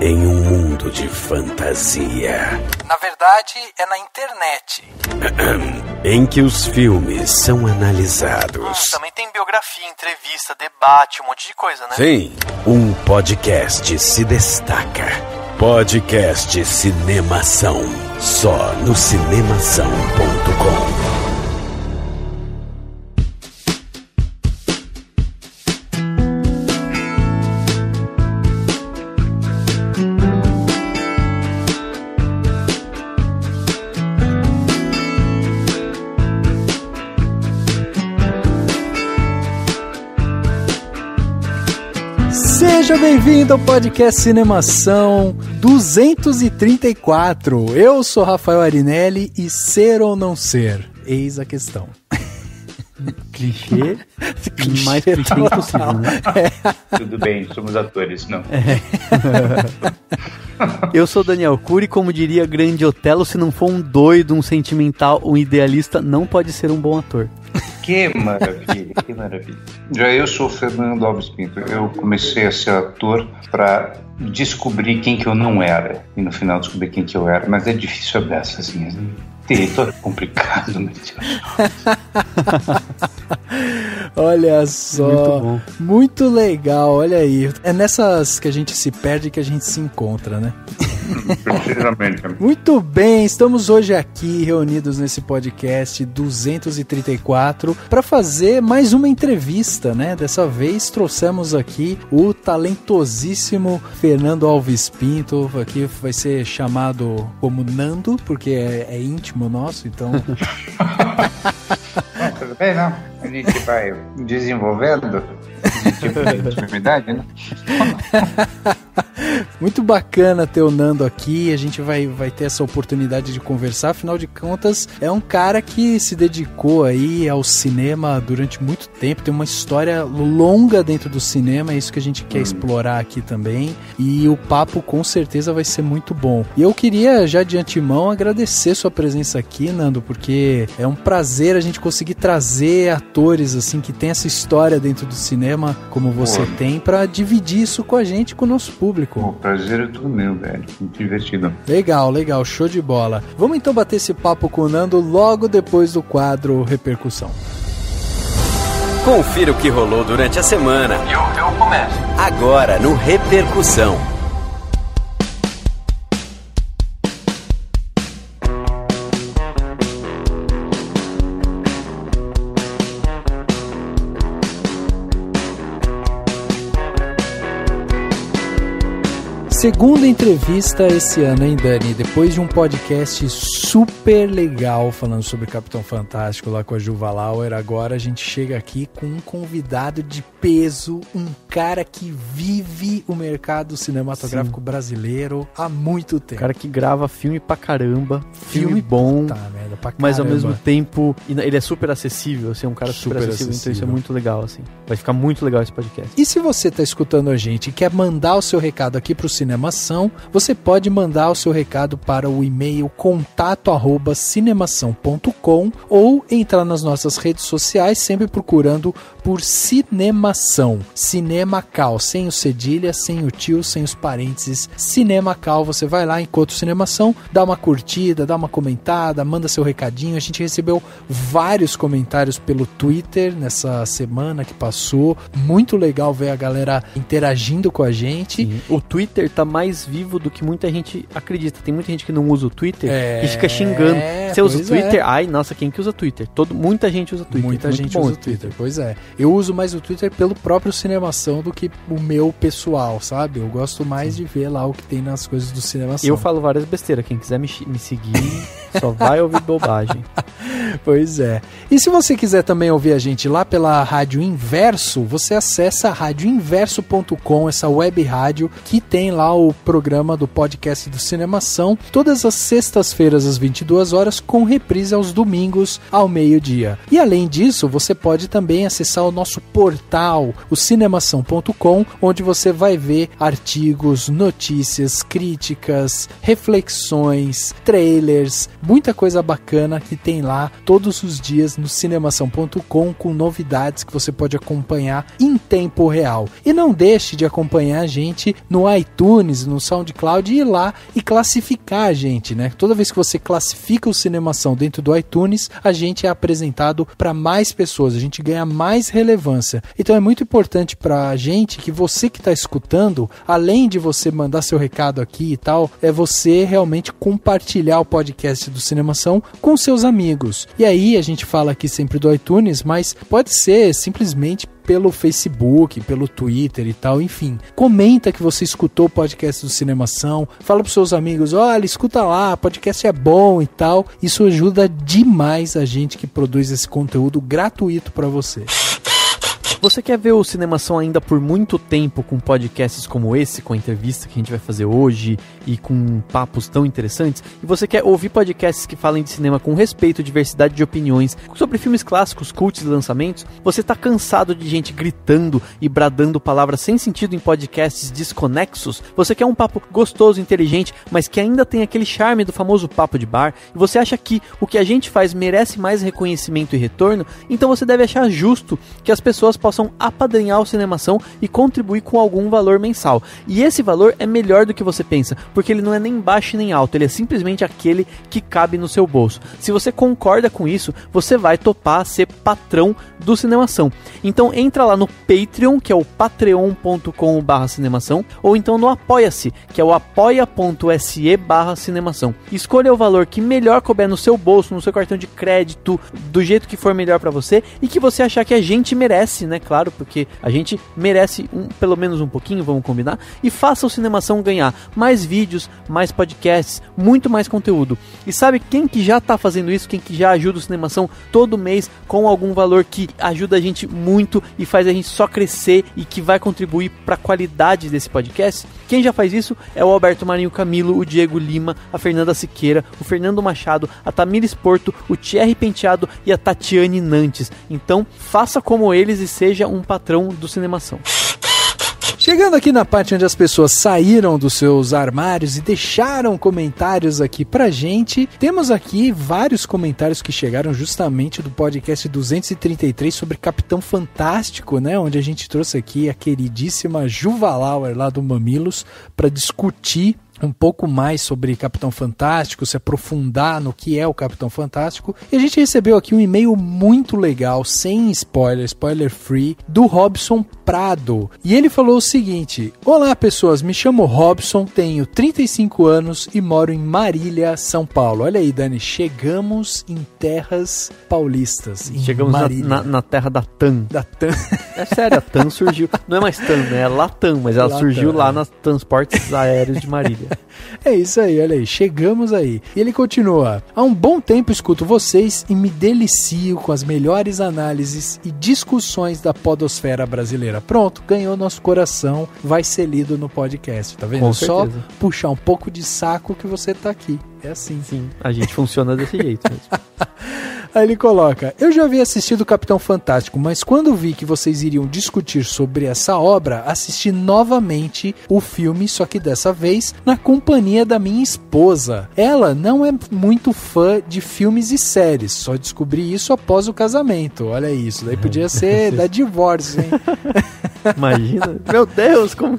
em um mundo de fantasia. Na verdade, é na internet. Em que os filmes são analisados. Também tem biografia, entrevista, debate, um monte de coisa, né? Sim, um podcast se destaca. Podcast Cinemação. Só no cinemação.com. Seja bem-vindo ao podcast Cinemação 234. Eu sou Rafael Arinelli e ser ou não ser? Eis a questão. Clichê, mais clichê impossível, né? Tudo bem, somos atores, não. Eu sou Daniel Cury, como diria Grande Otelo, se não for um doido, um sentimental, um idealista, não pode ser um bom ator. Que maravilha, que maravilha. Já eu sou Fernando Alves Pinto. Eu comecei a ser ator para descobrir quem que eu não era. E no final descobrir quem que eu era. Mas é difícil abrir essas linhas. Diretor é complicado, né? Olha só, muito bom. Muito legal, olha aí. É nessas que a gente se perde que a gente se encontra, né? Precisamente. Muito bem, estamos hoje aqui reunidos nesse podcast 234 para fazer mais uma entrevista, né? Dessa vez trouxemos aqui o talentosíssimo Fernando Alves Pinto, aqui vai ser chamado como Nando, porque é íntimo nosso, então... Tudo bem, não? A gente vai desenvolvendo tipo de intimidade, né? Muito bacana ter o Nando aqui, a gente vai ter essa oportunidade de conversar, afinal de contas é um cara que se dedicou aí ao cinema durante muito tempo, tem uma história longa dentro do cinema, é isso que a gente quer explorar aqui também, e o papo com certeza vai ser muito bom. E eu queria já de antemão agradecer sua presença aqui, Nando, porque é um prazer a gente conseguir trazer atores assim que tem essa história dentro do cinema como você tem, pra dividir isso com a gente, com o nosso público. O prazer é tudo meu, velho. Muito divertido. Legal, show de bola. Vamos então bater esse papo com o Nando logo depois do quadro Repercussão. Confira o que rolou durante a semana. Eu começo. Agora no Repercussão. Segunda entrevista esse ano, hein, Dani? Depois de um podcast super legal falando sobre Capitão Fantástico lá com a Juva Lauer, agora a gente chega aqui com um convidado de peso, um cara que vive o mercado cinematográfico brasileiro há muito tempo. Um cara que grava filme pra caramba, filme bom, merda, pra mas ao mesmo tempo ele é super acessível, assim, é um cara super acessível, então isso é muito legal, assim. Vai ficar muito legal esse podcast. E se você tá escutando a gente e quer mandar o seu recado aqui pro Cinemação, você pode mandar o seu recado para o e-mail contato@cinemação.com ou entrar nas nossas redes sociais, sempre procurando por Cinemação. Cinemacal, sem o cedilha, sem o tio, sem os parênteses. Cinemacal, você vai lá, encontra o Cinemação, dá uma curtida, dá uma comentada, manda seu recadinho. A gente recebeu vários comentários pelo Twitter nessa semana que passou. Muito legal ver a galera interagindo com a gente. Sim. O Twitter tá mais vivo do que muita gente acredita. Tem muita gente que não usa o Twitter e fica xingando. Você usa o Twitter? Ai, nossa, quem que usa Twitter? Muita gente usa o Twitter. Muita gente usa o Twitter, pois é. Eu uso mais o Twitter pelo próprio Cinemação do que o meu pessoal, sabe? Eu gosto mais de ver lá o que tem nas coisas do Cinemação. Eu falo várias besteiras. Quem quiser me seguir só vai ouvir bobagem. Pois é. E se você quiser também ouvir a gente lá pela Rádio Inverso, você acessa radioinverso.com, essa web rádio que tem lá o programa do podcast do Cinemação, todas as sextas-feiras às 22 horas, com reprise aos domingos ao meio-dia. E além disso, você pode também acessar o nosso portal, o cinemação.com, onde você vai ver artigos, notícias, críticas, reflexões, trailers, muita coisa bacana que tem lá todos os dias no cinemação.com, com novidades que você pode acompanhar em tempo real. E não deixe de acompanhar a gente no iTunes, no SoundCloud, e ir lá e classificar a gente, né? Toda vez que você classifica o Cinemação dentro do iTunes, a gente é apresentado para mais pessoas, a gente ganha mais relevância. Então é muito importante pra gente que você que está escutando, além de você mandar seu recado aqui e tal, é você realmente compartilhar o podcast do Cinemação com seus amigos. E aí a gente fala aqui sempre do iTunes, mas pode ser simplesmente pelo Facebook, pelo Twitter e tal, enfim. Comenta que você escutou o podcast do Cinemação, fala pros seus amigos, olha, escuta lá, o podcast é bom e tal. Isso ajuda demais a gente que produz esse conteúdo gratuito para você. Você quer ver o Cinemação ainda por muito tempo com podcasts como esse, com a entrevista que a gente vai fazer hoje e com papos tão interessantes? E você quer ouvir podcasts que falem de cinema com respeito, diversidade de opiniões, sobre filmes clássicos, cults e lançamentos? Você tá cansado de gente gritando e bradando palavras sem sentido em podcasts desconexos? Você quer um papo gostoso, inteligente, mas que ainda tem aquele charme do famoso papo de bar? E você acha que o que a gente faz merece mais reconhecimento e retorno? Então você deve achar justo que as pessoas possam apadrinhar o Cinemação e contribuir com algum valor mensal. E esse valor é melhor do que você pensa, porque ele não é nem baixo nem alto, ele é simplesmente aquele que cabe no seu bolso. Se você concorda com isso, você vai topar ser patrão do Cinemação. Então entra lá no Patreon, que é o patreon.com/cinemação, ou então no Apoia-se, que é o apoia.se/cinemação. Escolha o valor que melhor couber no seu bolso, no seu cartão de crédito, do jeito que for melhor pra você e que você achar que a gente merece, né? Claro, porque a gente merece pelo menos um pouquinho, vamos combinar, e faça o Cinemação ganhar mais vídeos, mais podcasts, muito mais conteúdo. E sabe quem que já tá fazendo isso? Quem que já ajuda o Cinemação todo mês com algum valor que ajuda a gente muito e faz a gente só crescer e que vai contribuir para a qualidade desse podcast? Quem já faz isso é o Alberto Marinho Camilo, o Diego Lima, a Fernanda Siqueira, o Fernando Machado, a Tamires Porto, o Thierry Penteado e a Tatiane Nantes. Então faça como eles e seja um patrão do Cinemação. Chegando aqui na parte onde as pessoas saíram dos seus armários e deixaram comentários aqui pra gente, temos aqui vários comentários que chegaram justamente do podcast 233 sobre Capitão Fantástico, né? Onde a gente trouxe aqui a queridíssima Juva Lauer lá do Mamilos para discutir um pouco mais sobre Capitão Fantástico, se aprofundar no que é o Capitão Fantástico. E a gente recebeu aqui um e-mail muito legal, sem spoiler free, do Robson Prado. E ele falou o seguinte: olá pessoas, me chamo Robson, tenho 35 anos e moro em Marília, São Paulo. Olha aí, Dani, chegamos em terras paulistas. Chegamos na terra da TAM. Da TAM. É sério, a TAM surgiu. Não é mais TAM, né? É Latam, mas ela Latam, surgiu lá nos transportes aéreos de Marília. É isso aí, olha aí, chegamos aí. E ele continua: há um bom tempo escuto vocês e me delicio com as melhores análises e discussões da podosfera brasileira. Pronto, ganhou nosso coração, vai ser lido no podcast, tá vendo? Com só certeza. Puxar um pouco de saco que você tá aqui. É assim. Sim, a gente funciona desse jeito mesmo. Aí ele coloca: eu já havia assistido Capitão Fantástico, mas quando vi que vocês iriam discutir sobre essa obra, assisti novamente o filme, só que dessa vez na companhia da minha esposa. Ela não é muito fã de filmes e séries, só descobri isso após o casamento. Olha isso, daí podia ser da divórcio, hein? Imagina, meu Deus, como...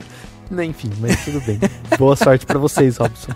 Enfim, mas tudo bem. Boa sorte pra vocês, Robson.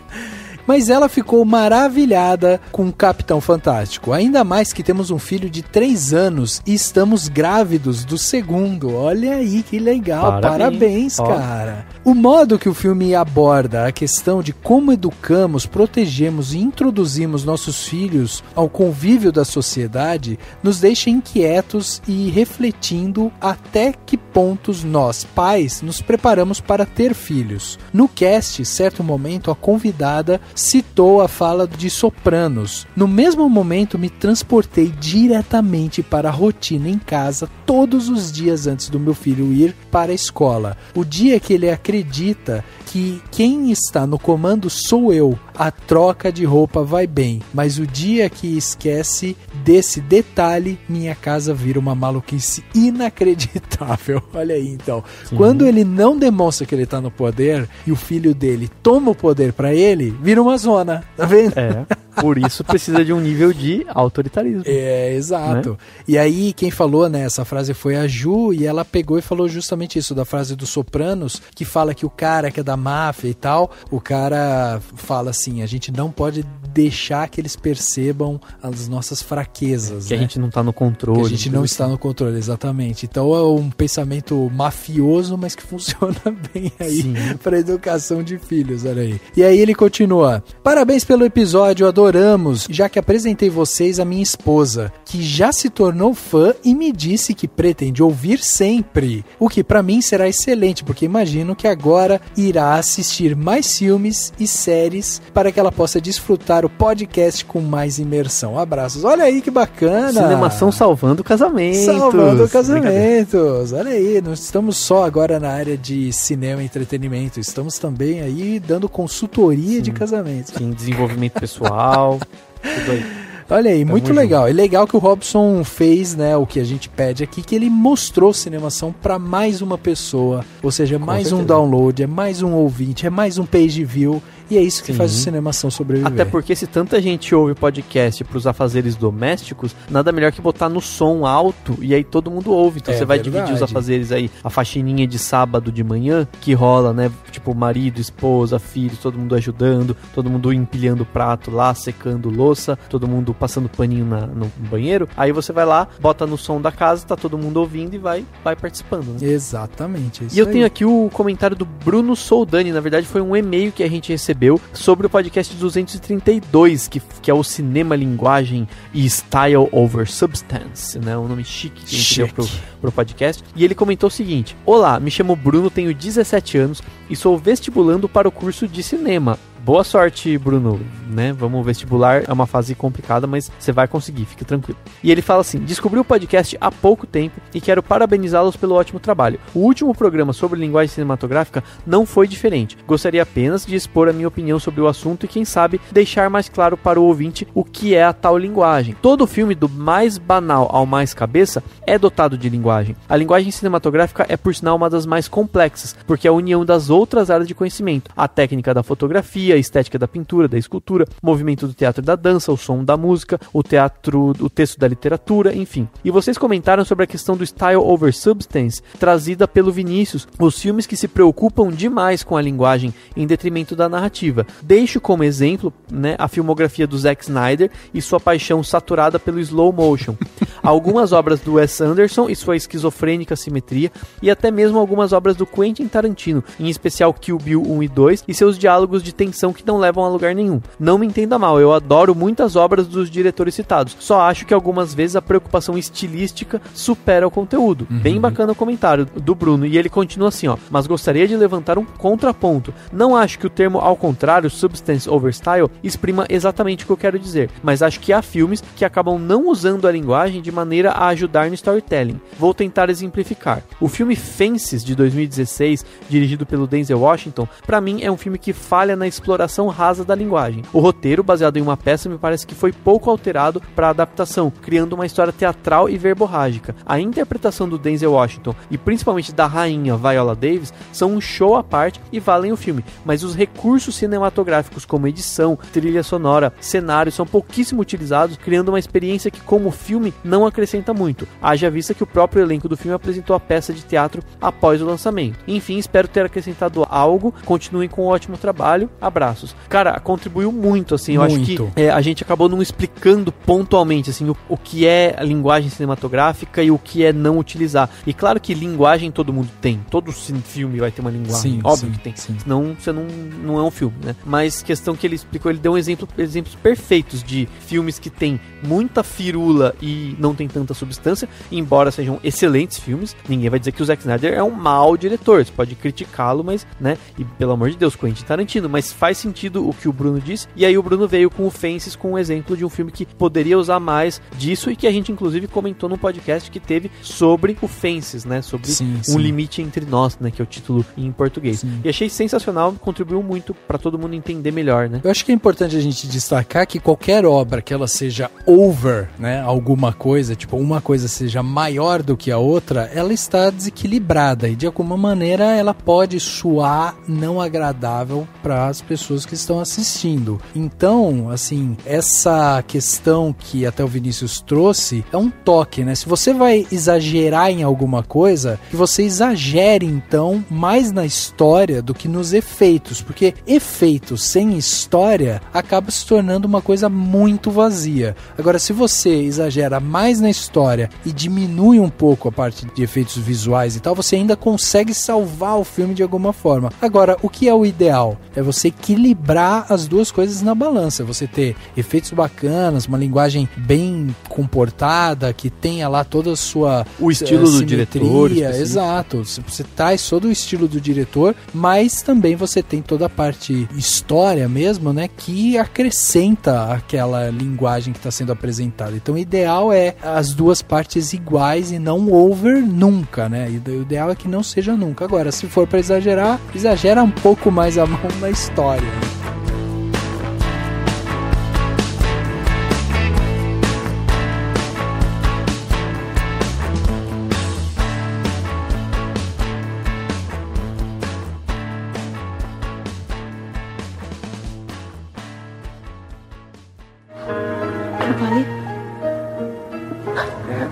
Mas ela ficou maravilhada com o Capitão Fantástico. Ainda mais que temos um filho de 3 anos e estamos grávidos do segundo. Olha aí que legal. Parabéns, cara. O modo que o filme aborda a questão de como educamos, protegemos e introduzimos nossos filhos ao convívio da sociedade nos deixa inquietos e refletindo até que pontos nós, pais, nos preparamos para ter filhos. No cast, certo momento, a convidada citou a fala de Sopranos. No mesmo momento, me transportei diretamente para a rotina em casa todos os dias antes do meu filho ir para a escola. O dia que ele acredita que quem está no comando sou eu, a troca de roupa vai bem, mas o dia que esquece desse detalhe, minha casa vira uma maluquice inacreditável. Olha aí, então. Sim. Quando ele não demonstra que ele está no poder e o filho dele toma o poder para ele, vira uma zona, tá vendo? É. Por isso precisa de um nível de autoritarismo. Exato. Né? E aí, quem falou, né, essa frase foi a Ju, e ela pegou e falou justamente isso, da frase do Sopranos, que fala que o cara que é da máfia e tal, o cara fala assim, a gente não pode deixar que eles percebam as nossas fraquezas. Que a gente não tá no controle. Que a gente não está no controle, exatamente. Então é um pensamento mafioso, mas que funciona bem aí para educação de filhos, olha aí. E aí ele continua, parabéns pelo episódio, adoramos, já que apresentei vocês a minha esposa, que já se tornou fã e me disse que pretende ouvir sempre, o que pra mim será excelente, porque imagino que agora irá assistir mais filmes e séries para que ela possa desfrutar o podcast com mais imersão. Abraços. Olha aí que bacana. Cinemação salvando casamentos. Salvando casamentos. Olha aí, não estamos só agora na área de cinema e entretenimento, estamos também aí dando consultoria de casamentos. Sim, desenvolvimento pessoal, tudo aí. Olha aí, muito legal. É legal que o Robson fez, né, o que a gente pede aqui, que ele mostrou Cinemação para mais uma pessoa, ou seja, mais um download, é mais um ouvinte, é mais um page view, e é isso que faz o Cinemação sobreviver. Até porque se tanta gente ouve o podcast pros afazeres domésticos, nada melhor que botar no som alto e aí todo mundo ouve. Então você vai dividir os afazeres aí, a faxininha de sábado de manhã, que rola, né, tipo marido, esposa, filhos, todo mundo ajudando, todo mundo empilhando o prato lá, secando louça, todo mundo passando paninho no banheiro. Aí você vai lá, bota no som da casa, tá todo mundo ouvindo e vai participando, né? Exatamente. E eu tenho aqui o comentário do Bruno Soldani, na verdade foi um e-mail que a gente recebeu sobre o podcast 232, que é o Cinema, Linguagem e Style Over Substance, né? Um nome chique que a gente deu pro podcast. E ele comentou o seguinte: olá, me chamo Bruno, tenho 17 anos e sou vestibulando para o curso de cinema. Boa sorte, Bruno, né? Vamos vestibular, é uma fase complicada, mas você vai conseguir, fique tranquilo. E ele fala assim: descobri o podcast há pouco tempo e quero parabenizá-los pelo ótimo trabalho. O último programa sobre linguagem cinematográfica não foi diferente. Gostaria apenas de expor a minha opinião sobre o assunto e, quem sabe, deixar mais claro para o ouvinte o que é a tal linguagem. Todo filme, do mais banal ao mais cabeça, é dotado de linguagem. A linguagem cinematográfica é, por sinal, uma das mais complexas, porque é a união das outras áreas de conhecimento. A técnica da fotografia, a estética da pintura, da escultura, o movimento do teatro e da dança, o som da música, o texto da literatura, enfim. E vocês comentaram sobre a questão do style over substance, trazida pelo Vinícius, os filmes que se preocupam demais com a linguagem em detrimento da narrativa. Deixo como exemplo, né, a filmografia do Zack Snyder e sua paixão saturada pelo slow motion. Algumas obras do Wes Anderson e sua esquizofrênica simetria, e até mesmo algumas obras do Quentin Tarantino, em especial Kill Bill 1 e 2, e seus diálogos de tensão que não levam a lugar nenhum. Não me entenda mal, eu adoro muitas obras dos diretores citados, só acho que algumas vezes a preocupação estilística supera o conteúdo. Bem bacana o comentário do Bruno, e ele continua assim, ó: mas gostaria de levantar um contraponto. Não acho que o termo ao contrário, substance over style, exprima exatamente o que eu quero dizer, mas acho que há filmes que acabam não usando a linguagem de maneira a ajudar no storytelling. Vou tentar exemplificar. O filme Fences, de 2016, dirigido pelo Denzel Washington, pra mim é um filme que falha na exploração rasa da linguagem. O roteiro, baseado em uma peça, me parece que foi pouco alterado para a adaptação, criando uma história teatral e verborrágica. A interpretação do Denzel Washington e principalmente da rainha Viola Davis são um show à parte e valem o filme, mas os recursos cinematográficos como edição, trilha sonora, cenário são pouquíssimo utilizados, criando uma experiência que, como filme, não acrescenta muito. Haja vista que o próprio elenco do filme apresentou a peça de teatro após o lançamento. Enfim, espero ter acrescentado algo. Continuem com um ótimo trabalho. Abraços. Cara, contribuiu muito, assim. Eu acho que a gente acabou não explicando pontualmente, assim, o que é a linguagem cinematográfica e o que é não utilizar. E claro que linguagem todo mundo tem. Todo filme vai ter uma linguagem. Sim, óbvio sim, que tem. Sim. Senão você não é um filme, né? Mas questão que ele explicou, ele deu exemplos perfeitos de filmes que tem muita firula e não tem tanta substância, embora sejam excelentes filmes. Ninguém vai dizer que o Zack Snyder é um mau diretor. Você pode criticá-lo, mas, né? E pelo amor de Deus, Quentin Tarantino. Mas faz sentido o que o Bruno disse. E aí o Bruno veio com o Fences, com um exemplo de um filme que poderia usar mais disso e que a gente inclusive comentou num podcast que teve sobre o Fences, né? Sobre um limite entre nós, né? Que é o título em português. Sim. E achei sensacional, contribuiu muito para todo mundo entender melhor, né? Eu acho que é importante a gente destacar que qualquer obra que ela seja over, né? Alguma coisa, tipo uma coisa seja maior do que a outra, ela está desequilibrada e de alguma maneira ela pode soar não agradável para as pessoas pessoas que estão assistindo. Então, assim, essa questão que até o Vinícius trouxe é um toque, né? Se você vai exagerar em alguma coisa, que você exagere, então, mais na história do que nos efeitos, porque efeitos sem história acaba se tornando uma coisa muito vazia. Agora, se você exagera mais na história e diminui um pouco a parte de efeitos visuais e tal, você ainda consegue salvar o filme de alguma forma. Agora, o que é o ideal? É você equilibrar as duas coisas na balança, você ter efeitos bacanas, uma linguagem bem comportada, que tenha lá toda a sua o estilo do diretor. Exato, você traz todo o estilo do diretor, mas também você tem toda a parte história mesmo, né, que acrescenta aquela linguagem que está sendo apresentada. Então o ideal é as duas partes iguais e não over nunca, né? E o ideal é que não seja nunca. Agora, se for para exagerar, exagera um pouco mais a mão na história.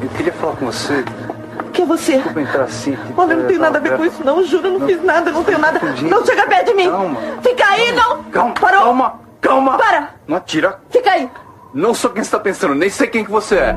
Eu queria falar com você. Que é você? Desculpa entrar assim. Olha, eu não tenho nada a ver com isso, não. Juro, eu não fiz nada, não tenho nada. Não chega perto de mim. Calma. Fica aí, não. Calma. Parou. Calma. Para. Não atira. Fica aí. Não sou quem você está pensando, nem sei quem que você é.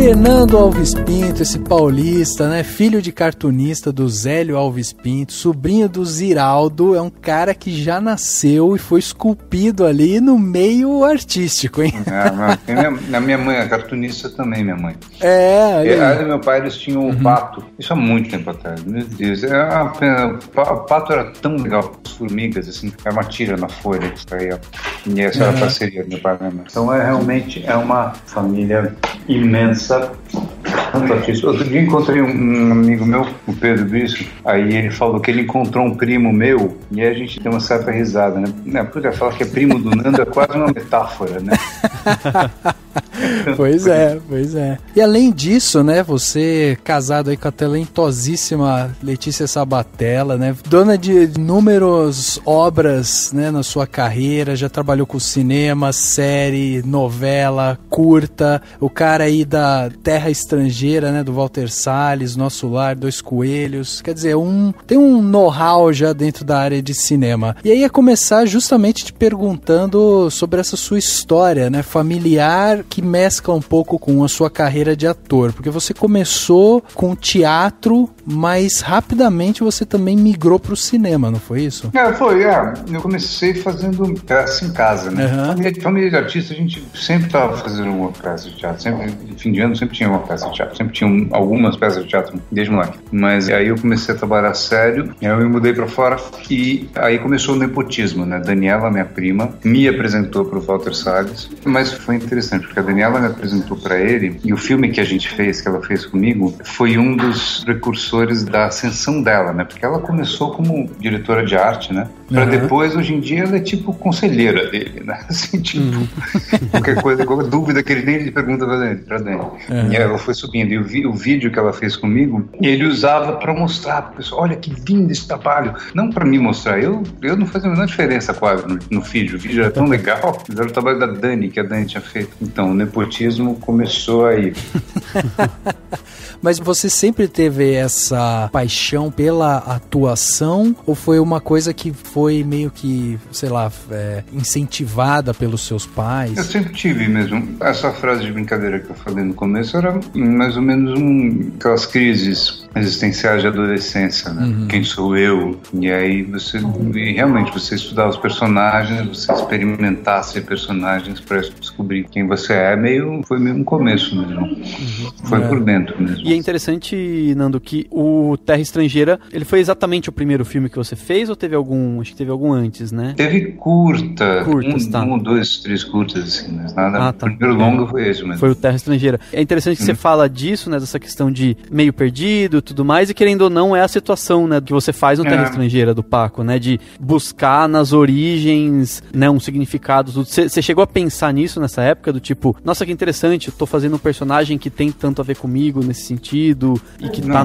Fernando Alves Pinto, esse paulista, né? Filho de cartunista do Zélio Alves Pinto, sobrinho do Ziraldo, é um cara que já nasceu e foi esculpido ali no meio artístico, hein? A minha mãe é cartunista também, minha mãe. Olha aí. Meu pai, eles tinham um pato, isso há muito tempo atrás, meu Deus. O pato era tão legal, as formigas, assim, era uma tira na folha, isso aí, e essa era a parceria do meu pai e minha mãe. Então, realmente é uma família imensa. Tanto artista. Outro dia encontrei um amigo meu, o Pedro Bispo, aí ele falou que ele encontrou um primo meu, e aí a gente tem uma certa risada, né? Porque falar que é primo do Nando é quase uma metáfora, né? Pois é. E além disso, né, você casado aí com a talentosíssima Letícia Sabatella, né, dona de inúmeras obras, né, na sua carreira, já trabalhou com cinema, série, novela, curta, o cara aí da Terra Estrangeira, né, do Walter Salles, Nosso Lar, Dois Coelhos, quer dizer, tem um know-how já dentro da área de cinema. E aí ia começar justamente te perguntando sobre essa sua história, né, familiar, que mescla um pouco com a sua carreira de ator, porque você começou com teatro, mas rapidamente você também migrou para o cinema, não foi isso? Eu comecei fazendo peça em casa, né? Família de artista, a gente sempre estava fazendo uma peça de teatro, sempre, fim de ano sempre tinha uma peça de teatro, sempre tinha algumas peças de teatro, desde moleque. Mas aí eu comecei a trabalhar sério, aí eu me mudei para fora e aí começou o nepotismo, né? Daniela, minha prima, me apresentou para o Walter Salles, mas foi interessante, porque a Daniela me apresentou para ele, e o filme que a gente fez, que ela fez comigo, foi um dos precursores da ascensão dela, né? Porque ela começou como diretora de arte, né? Para depois, hoje em dia, ela é tipo conselheira dele, né? Assim, tipo, qualquer coisa, qualquer dúvida que ele nem lhe pergunta pra dentro. E aí ela foi subindo, e o vídeo que ela fez comigo, ele usava para mostrar pro pessoal, olha que lindo esse trabalho. Não para me mostrar, eu não fazia a menor diferença quase no vídeo. O vídeo era tão legal, mas era o trabalho da Dani, que a Dani tinha feito. Então, o nepotismo começou aí. Mas você sempre teve essa paixão pela atuação, ou foi uma coisa que foi meio que, sei lá, incentivada pelos seus pais? Eu sempre tive mesmo. Essa frase de brincadeira que eu falei no começo era mais ou menos aquelas crises existenciais de adolescência, né? Quem sou eu? E aí realmente você estudar os personagens, você experimentar ser personagens para descobrir quem você é, foi meio um começo mesmo. Foi por dentro mesmo. E é interessante, Nando, que o Terra Estrangeira, ele foi exatamente o primeiro filme que você fez, ou teve algum, acho que teve algum antes, né? Teve curtas, tá. 1, 2, 3 curtas, assim, mas nada. O primeiro longo foi esse mesmo. Foi o Terra Estrangeira. É interessante que você fala disso, né, dessa questão de meio perdido, tudo mais, e querendo ou não, é a situação, né, que você faz no Terra Estrangeira do Paco, né, de buscar nas origens, né, um significado. Você chegou a pensar nisso nessa época, do tipo, nossa, que interessante, eu tô fazendo um personagem que tem tanto a ver comigo nesse sentido, e que tá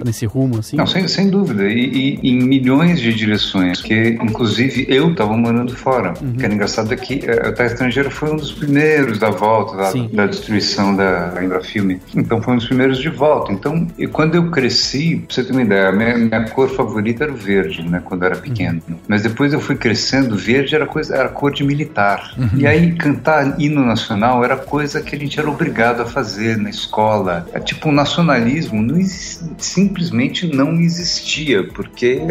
nesse rumo, assim? Não, sem dúvida, e em milhões de direções, que inclusive eu tava morando fora. O que era engraçado é que a Terra Estrangeira foi um dos primeiros da volta, da destruição da Embrafilme. Então foi um dos primeiros de volta. Então, e quando eu cresci, pra você ter uma ideia, minha cor favorita era o verde, né, quando eu era pequeno. Mas depois eu fui crescendo, verde era cor de militar. E aí cantar hino nacional era coisa que a gente era obrigado a fazer na escola. Tipo, o nacionalismo simplesmente não existia, porque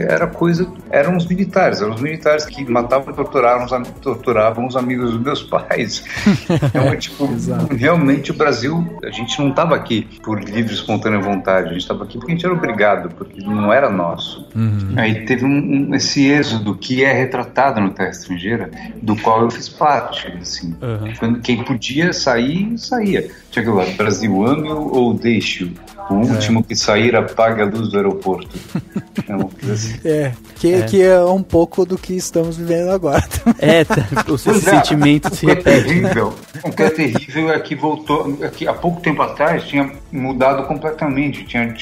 eram os militares que matavam e torturavam os amigos dos meus pais. Então, tipo, realmente o Brasil, a gente não estava aqui por livre e espontânea vontade, a gente estava aqui porque a gente era obrigado, porque não era nosso. Aí teve esse êxodo que é retratado no Terra Estrangeira, do qual eu fiz parte, assim. Quando quem podia sair, saía. Tinha aquilo lá, Brasil ame-o ou deixe-o. O último que sair apague a luz do aeroporto. É uma coisa assim. Que é um pouco do que estamos vivendo agora. Esse sentimento se repete. O que é terrível é que voltou, há pouco tempo atrás tinha mudado completamente, tinha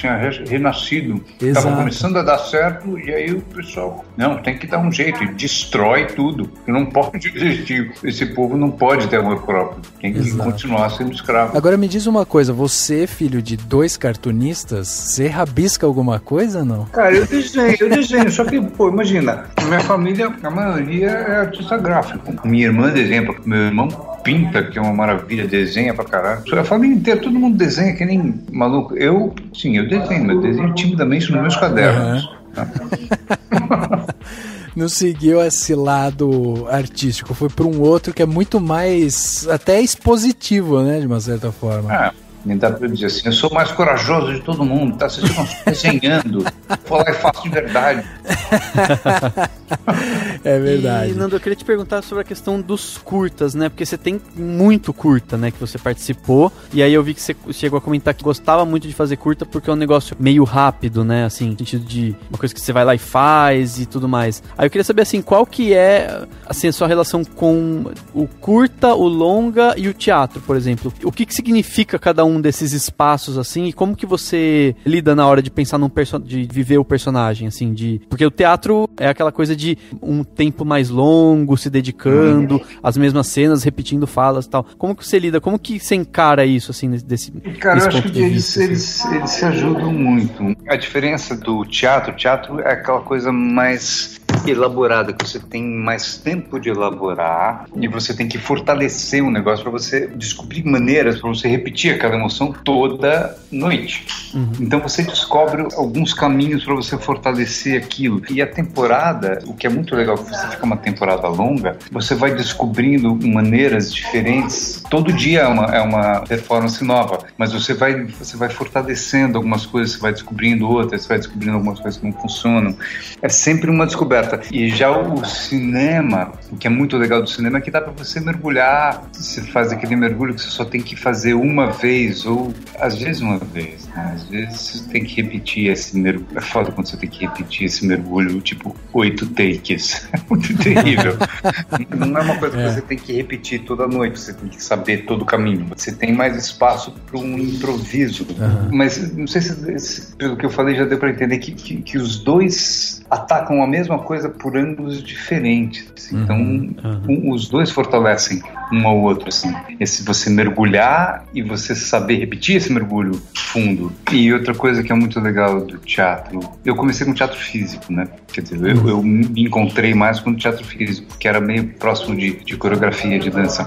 renascido. Estava começando a dar certo, e aí o pessoal, não, tem que dar um jeito, e destrói tudo. Não pode existir. Esse povo não pode ter amor próprio. Tem que continuar sendo escravo. Agora me diz uma coisa, você, filho de 2 cartunistas, você rabisca alguma coisa ou não? Cara, eu desenho, só que, imagina, minha família, a maioria é artista gráfico. Minha irmã desenha, meu irmão pinta, que é uma maravilha, desenha pra caralho. A família inteira, todo mundo desenha que nem maluco. Eu desenho timidamente nos meus cadernos. Não seguiu esse lado artístico, foi para um outro que é muito mais, até expositivo, né, de uma certa forma. Nem dá pra dizer assim, eu sou o mais corajoso de todo mundo, tá? Vocês estão desenhando, vou lá e faço de verdade. É verdade. E, Nando, eu queria te perguntar sobre a questão dos curtas, né? Porque você tem muito curta, né? Que você participou, e aí eu vi que você chegou a comentar que gostava muito de fazer curta porque é um negócio meio rápido, né? Assim, no sentido de uma coisa que você vai lá e faz e tudo mais. Aí eu queria saber, assim, qual que é, assim, a sua relação com o curta, o longa e o teatro, por exemplo. O que significa cada um desses espaços, assim, e como que você lida na hora de pensar de viver o personagem, assim, porque o teatro é aquela coisa de um tempo mais longo, se dedicando, as mesmas cenas, repetindo falas e tal. Como que você lida, como que você encara isso, assim, desse Cara, eu acho que eles se ajudam muito. A diferença do teatro é aquela coisa mais elaborada, que você tem mais tempo de elaborar e você tem que fortalecer um negócio para você descobrir maneiras para você repetir aquela emoção toda noite. Então você descobre alguns caminhos para você fortalecer aquilo. E a temporada, o que é muito legal, que você fica uma temporada longa, você vai descobrindo maneiras diferentes. Todo dia é uma performance nova, mas você vai fortalecendo algumas coisas, você vai descobrindo outras, você vai descobrindo algumas coisas que não funcionam. É sempre uma descoberta. E já o cinema, o que é muito legal do cinema é que dá pra você mergulhar. Você faz aquele mergulho que você só tem que fazer uma vez, ou às vezes uma vez, né? Às vezes você tem que repetir esse mergulho. É foda quando você tem que repetir esse mergulho, tipo 8 takes. É muito terrível. Não é uma coisa que você tem que repetir toda noite, você tem que saber todo o caminho. Você tem mais espaço para um improviso. Mas não sei se pelo que eu falei já deu pra entender que os dois atacam a mesma coisa por ângulos diferentes. Então, os dois fortalecem um ao outro, assim. Esse você mergulhar e você saber repetir esse mergulho fundo. E outra coisa que é muito legal do teatro, eu comecei com teatro físico, né? Quer dizer, eu me encontrei mais com o teatro físico, que era meio próximo de coreografia, de dança.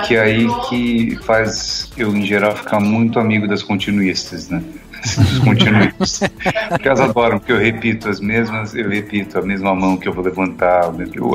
Que é aí que faz eu, em geral, ficar muito amigo das continuistas, né? Dos continuistas. Porque elas adoram, porque eu repito a mesma mão que eu vou levantar.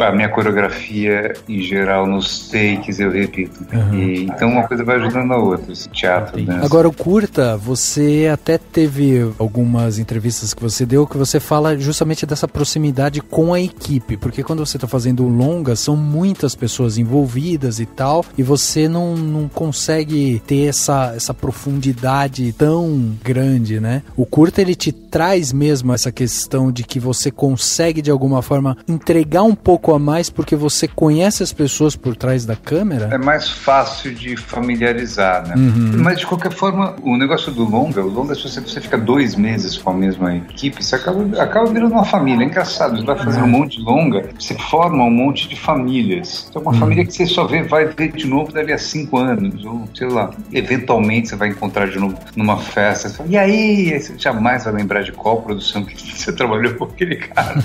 A minha coreografia, em geral, nos takes, eu repito. E, então uma coisa vai ajudando a outra, esse teatro. Né? Agora, o curta, você até teve algumas entrevistas que você deu que você fala justamente dessa proximidade com a equipe, porque quando você está fazendo um longa, são muitas pessoas envolvidas e tal, e você não consegue ter essa profundidade tão grande grande, né? O curta, ele te traz mesmo essa questão de que você consegue, de alguma forma, entregar um pouco a mais porque você conhece as pessoas por trás da câmera? É mais fácil de familiarizar, né? Mas, de qualquer forma, o negócio do longa, se você fica 2 meses com a mesma equipe, você acaba virando uma família. É engraçado, você vai fazer um monte de longa, você forma um monte de famílias. Então, uma família que você só vai ver de novo dali a 5 anos, ou sei lá, eventualmente você vai encontrar de novo numa festa, você fala, e aí? Você jamais vai lembrar de qual produção que você trabalhou com aquele cara.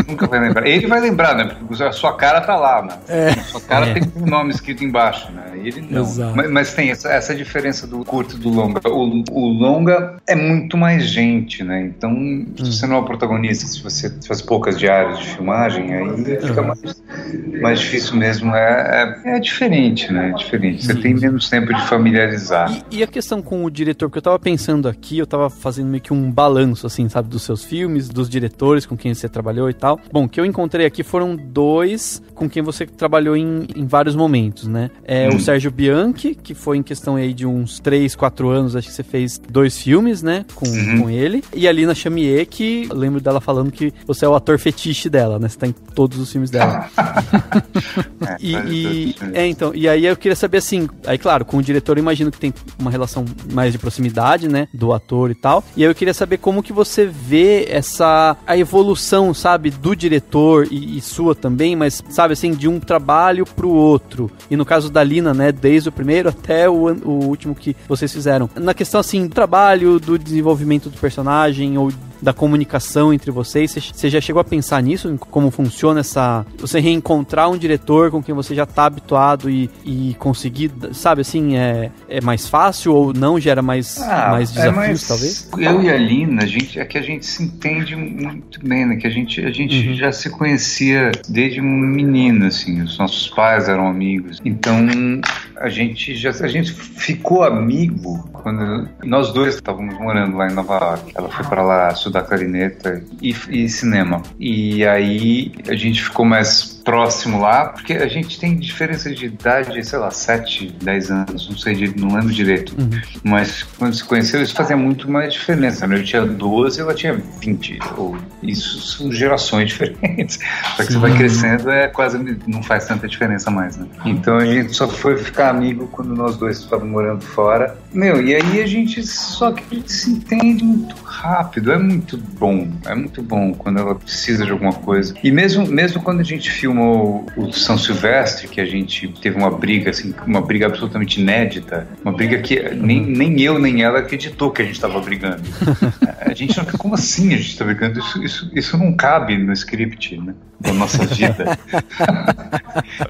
Nunca vai lembrar. Ele vai lembrar, né? Porque a sua cara tá lá, né? A sua cara tem um nome escrito embaixo, né? E ele não. Mas tem essa diferença do curto e do longa. O longa é muito mais gente, né? Então, se você não é o protagonista, se você faz poucas diárias de filmagem, aí fica mais difícil mesmo. É diferente, né? É diferente. Você tem menos tempo de familiarizar. E a questão com o diretor, porque eu tava pensando aqui, eu tava fazendo meio que um balanço, assim, sabe, dos seus filmes, dos diretores com quem você trabalhou e tal. Bom, o que eu encontrei aqui foram 2 com quem você trabalhou em vários momentos, né? O Sérgio Bianchi, que foi em questão aí de uns 3, 4 anos, acho que você fez 2 filmes, né, com ele. E a Lina Chamier, que eu lembro dela falando que você é o ator fetiche dela, né? Você tá em todos os filmes dela. Então, e aí eu queria saber assim, aí claro, com o diretor eu imagino que tem uma relação mais de proximidade, né, do ator e tal. E aí eu queria saber como que você vê a evolução, sabe, do diretor e sua também, mas sabe assim, de um trabalho pro outro. E no caso da Lina, né, desde o primeiro até o último que vocês fizeram. Na questão assim, do trabalho, do desenvolvimento do personagem ou da comunicação entre vocês, você já chegou a pensar nisso, em como funciona você reencontrar um diretor com quem você já tá habituado e conseguir, sabe, assim, é mais fácil ou não gera mais desafios, talvez? Eu e a Lina, a gente se entende muito bem, né, que a gente já se conhecia desde um menino, assim, os nossos pais eram amigos, então a gente ficou amigo quando nós dois estávamos morando lá em Nova York. Ela foi para lá estudar clarineta e cinema. E aí a gente ficou mais próximo lá, porque a gente tem diferença de idade, sei lá, 7, 10 anos, não lembro direito. Mas quando se conheceu, isso fazia muito mais diferença, né? Eu tinha 12 e ela tinha 20. Isso são gerações diferentes. Só que você vai crescendo, quase não faz tanta diferença mais, né? Então a gente só foi ficar amigo quando nós dois estávamos morando fora. E aí a gente se entende muito rápido, é muito bom quando ela precisa de alguma coisa. E mesmo quando a gente filmou o São Silvestre, que a gente teve uma briga, assim, uma briga absolutamente inédita, uma briga que nem eu nem ela acreditou que a gente estava brigando. A gente não, como assim a gente está brigando? Isso não cabe no script, né, da nossa vida.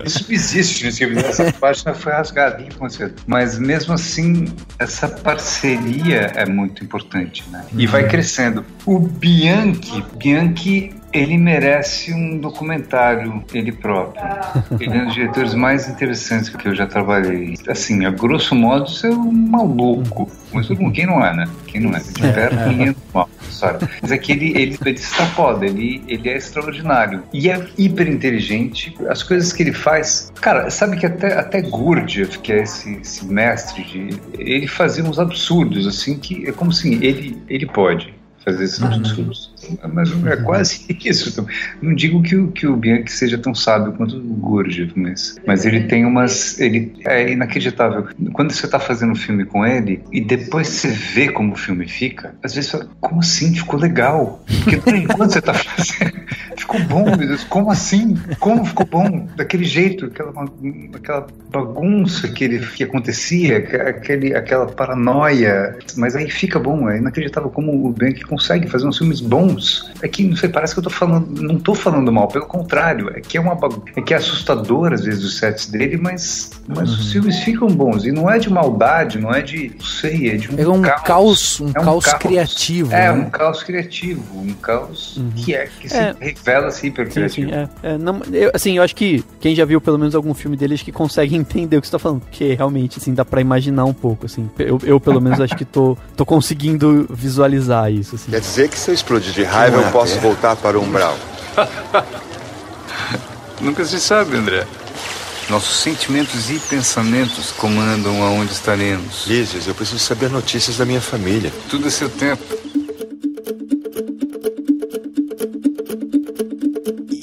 Isso não existe no script, essa página foi rasgadinha com você. Mas mesmo assim, essa parceria é muito importante, né? E vai crescendo. O Bianchi, ele merece um documentário, ele próprio. Ele é um dos diretores mais interessantes que eu já trabalhei. Assim, a grosso modo, você é um maluco. Mas quem não é, né? Quem não é? De perto, ninguém é mal. Mas é que ele extrapola, ele é extraordinário. E é hiper inteligente. As coisas que ele faz... Cara, sabe que até Gurdjieff, que é esse mestre, ele fazia uns absurdos, assim, que é como assim, ele pode fazer esses absurdos. Mas é quase isso. Não digo que o Bianchi seja tão sábio quanto o Gurdjieff, mas ele tem ele é inacreditável. Quando você está fazendo um filme com ele e depois você vê como o filme fica, às vezes você fala, como assim? Ficou legal. Porque enquanto você está fazendo, ficou bom, meu Deus, como assim? Como ficou bom? Daquele jeito, aquela bagunça que acontecia, aquela paranoia, mas aí fica bom. É inacreditável como o Bianchi consegue fazer uns filmes bons. É que, não sei, parece que não tô falando mal, pelo contrário, é que é assustador às vezes os sets dele, mas os filmes ficam bons, e não é de maldade, não é de, não sei, é de um caos. Um caos criativo. É, né? Um caos criativo, um caos que se revela-se hiper criativo. Sim, eu acho que quem já viu pelo menos algum filme dele, acho que consegue entender o que você tá falando, porque realmente, assim, dá pra imaginar um pouco, assim. Eu pelo menos acho que tô conseguindo visualizar isso, assim. Quer dizer que se eu explodir de raiva, eu posso voltar para o umbral. Nunca se sabe, André. Nossos sentimentos e pensamentos comandam aonde estaremos. Isis, eu preciso saber notícias da minha família. Tudo a seu tempo.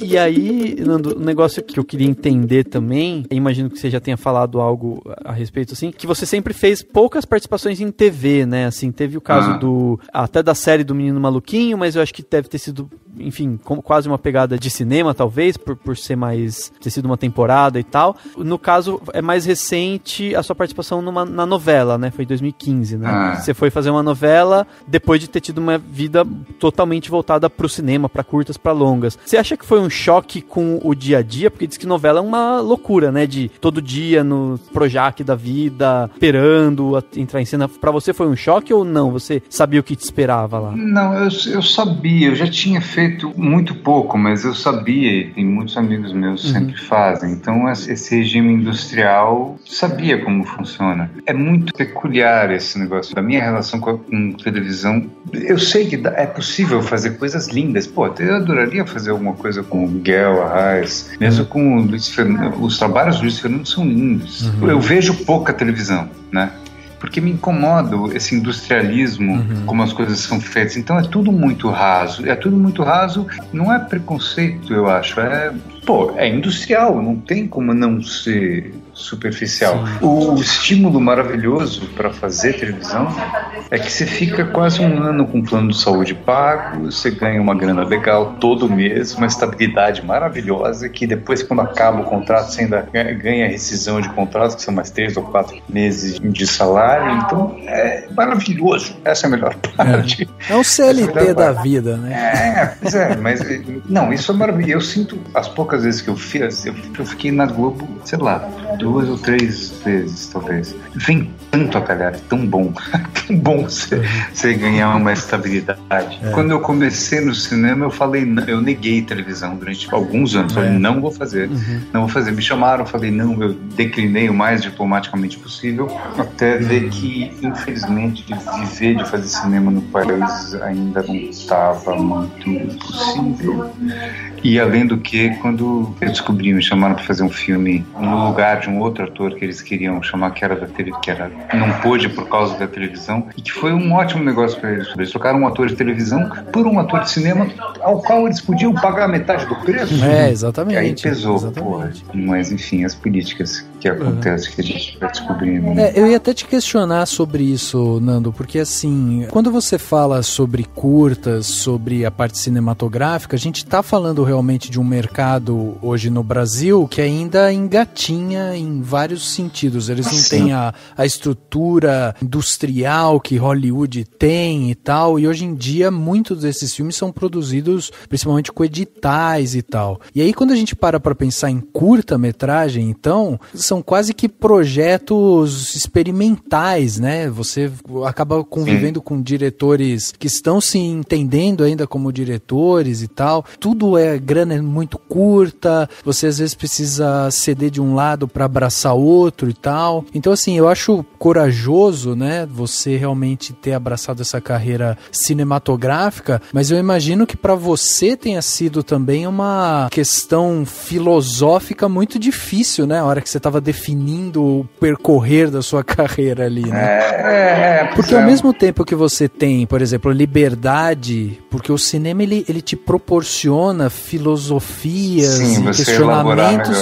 E aí, Nando, um negócio que eu queria entender também, imagino que você já tenha falado algo a respeito, assim, que você sempre fez poucas participações em TV, né? Assim, teve o caso até da série do Menino Maluquinho, mas eu acho que deve ter sido, enfim, quase uma pegada de cinema, talvez, por ser mais, ter sido uma temporada e tal. No caso, é mais recente a sua participação na novela, né? Foi em 2015, né? Você foi fazer uma novela depois de ter tido uma vida totalmente voltada pro cinema, pra curtas, pra longas. Você acha que foi um choque com o dia a dia? Porque diz que novela é uma loucura, né? De todo dia no Projac da vida, esperando entrar em cena. Pra você foi um choque ou não? Você sabia o que te esperava lá? Não, eu sabia. Eu já tinha feito muito pouco, mas eu sabia, e tem muitos amigos meus que sempre fazem. Então, esse regime industrial, sabia como funciona. É muito peculiar esse negócio. Da minha relação com televisão, eu sei que é possível fazer coisas lindas. Pô, eu adoraria fazer alguma coisa com o Miguel Arraes, mesmo com o Luiz Fernando. Os trabalhos do Luiz Fernando são lindos. Eu vejo pouca televisão, né? Porque me incomoda esse industrialismo, como as coisas são feitas. Então é tudo muito raso. É tudo muito raso, não é preconceito, eu acho. É industrial, não tem como não ser superficial. Sim. O estímulo maravilhoso para fazer televisão é que você fica quase um ano com um plano de saúde pago, você ganha uma grana legal todo mês, uma estabilidade maravilhosa, que depois, quando acaba o contrato, você ainda ganha rescisão de contrato, que são mais 3 ou 4 meses de salário. Então é maravilhoso. Essa é a melhor parte. É um CLT da vida, né? Mas não, isso é maravilhoso. Eu sinto, as poucas vezes que eu fiz, eu fiquei na Globo, sei lá, 2 ou 3 vezes, talvez. Vem tanto a calhar, é tão bom. Tão bom você ganhar uma estabilidade. Quando eu comecei no cinema, eu neguei televisão durante alguns anos. Falei, não vou fazer. Não vou fazer. Me chamaram, falei, não, eu declinei o mais diplomaticamente possível, até ver que, infelizmente, viver de fazer cinema no país ainda não estava muito possível. E além do que, quando eu descobri, me chamaram para fazer um filme no lugar de um outro ator que eles queriam chamar, que não pôde por causa da televisão, e que foi um ótimo negócio para eles. Eles trocaram um ator de televisão por um ator de cinema ao qual eles podiam pagar metade do preço. Exatamente. E aí pesou, exatamente. Mas enfim, as políticas que acontecem, que a gente vai descobrindo. Eu ia até te questionar sobre isso, Nando, porque assim, quando você fala sobre curtas, sobre a parte cinematográfica, a gente tá falando realmente de um mercado hoje no Brasil que ainda engatinha em vários sentidos. Eles não têm a estrutura industrial que Hollywood tem e tal, e hoje em dia muitos desses filmes são produzidos principalmente com editais e tal. E aí quando a gente para pensar em curta-metragem, então, são quase que projetos experimentais, né? Você acaba convivendo com diretores que estão se entendendo ainda como diretores e tal. Tudo grana é muito curta, você às vezes precisa ceder de um lado para abraçar outro e tal. Então assim, eu acho corajoso, né, você realmente ter abraçado essa carreira cinematográfica, mas eu imagino que para você tenha sido também uma questão filosófica muito difícil, né, a hora que você estava definindo o percorrer da sua carreira ali, né? Porque ao mesmo tempo que você tem, por exemplo, liberdade, porque o cinema ele te proporciona filosofias e questionamentos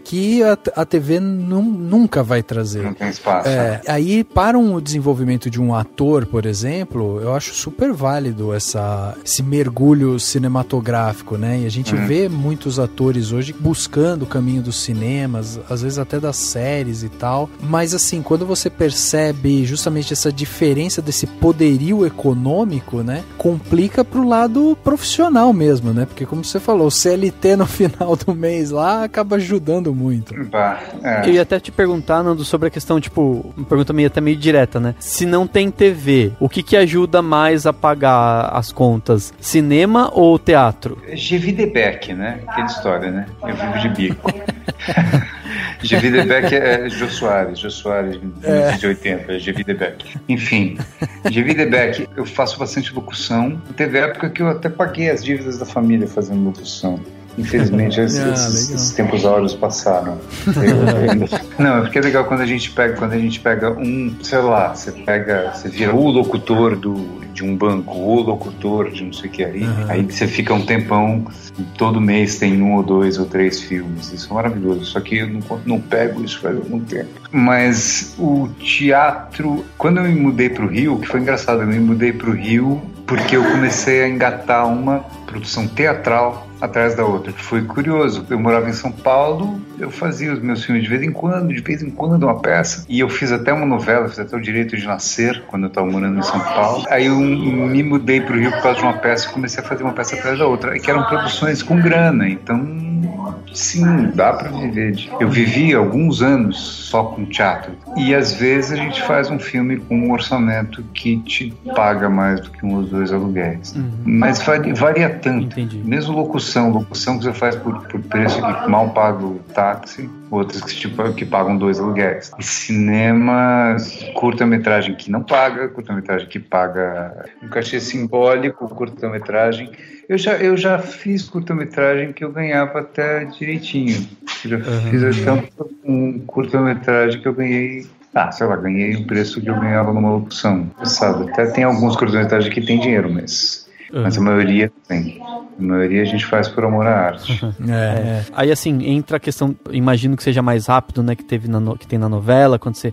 que a TV nunca vai trazer. Não tem espaço. Aí, para o desenvolvimento de um ator, por exemplo, eu acho super válido esse mergulho cinematográfico, né? E a gente vê muitos atores hoje buscando o caminho dos cinemas, às vezes até das séries e tal. Mas assim, quando você percebe justamente essa diferença desse poderio econômico, né? Complica pro lado profissional mesmo, né? Porque como você falou, o CLT no final do mês lá acaba ajudando muito. Eu ia até te perguntar, Nando, sobre a questão, tipo, uma pergunta até meio direta, né? Se não tem TV, o que ajuda mais a pagar as contas? Cinema ou teatro? Gevidebeck, né? Aquela história, né? Eu vivo de bico. Gevidebeck é Jô Soares, 1980, Gevidebeck. Enfim, Gevidebeck, eu faço bastante locução. Teve época que eu até paguei as dívidas da família fazendo locução. Infelizmente, esses tempos áureos passaram. Não, porque é legal quando a gente pega um, sei lá, você vira o locutor de um banco, o locutor de não sei o que aí você fica um tempão, todo mês tem 1 ou 2 ou 3 filmes, isso é maravilhoso, só que eu não pego isso faz algum tempo. Mas o teatro, quando eu me mudei pro Rio, que foi engraçado, eu me mudei pro Rio porque eu comecei a engatar uma produção teatral atrás da outra. Foi curioso, eu morava em São Paulo, eu fazia os meus filmes de vez em quando uma peça, e eu fiz até uma novela, fiz até O Direito de Nascer, quando eu estava morando em São Paulo. Aí eu me mudei para o Rio por causa de uma peça e comecei a fazer uma peça atrás da outra, que eram produções com grana, então sim, dá para viver. Eu vivi alguns anos só com teatro, e às vezes a gente faz um filme com um orçamento que te paga mais do que 1 ou 2 aluguéis, mas varia tanto. Entendi. Mesmo locução que você faz por preço que mal paga o táxi, outras que pagam 2 aluguéis. E cinema, curta-metragem que não paga, curta-metragem que paga um cachê simbólico, curta-metragem. Eu já fiz curta-metragem que eu ganhava até direitinho. Eu já fiz até um curta-metragem que eu ganhei, ganhei o preço que eu ganhava numa locução. Sabe? Até tem alguns curta-metragens que tem dinheiro, mas a maioria tem. A maioria a gente faz por amor à arte. Aí assim, entra a questão, imagino que seja mais rápido, né, que tem na novela, quando você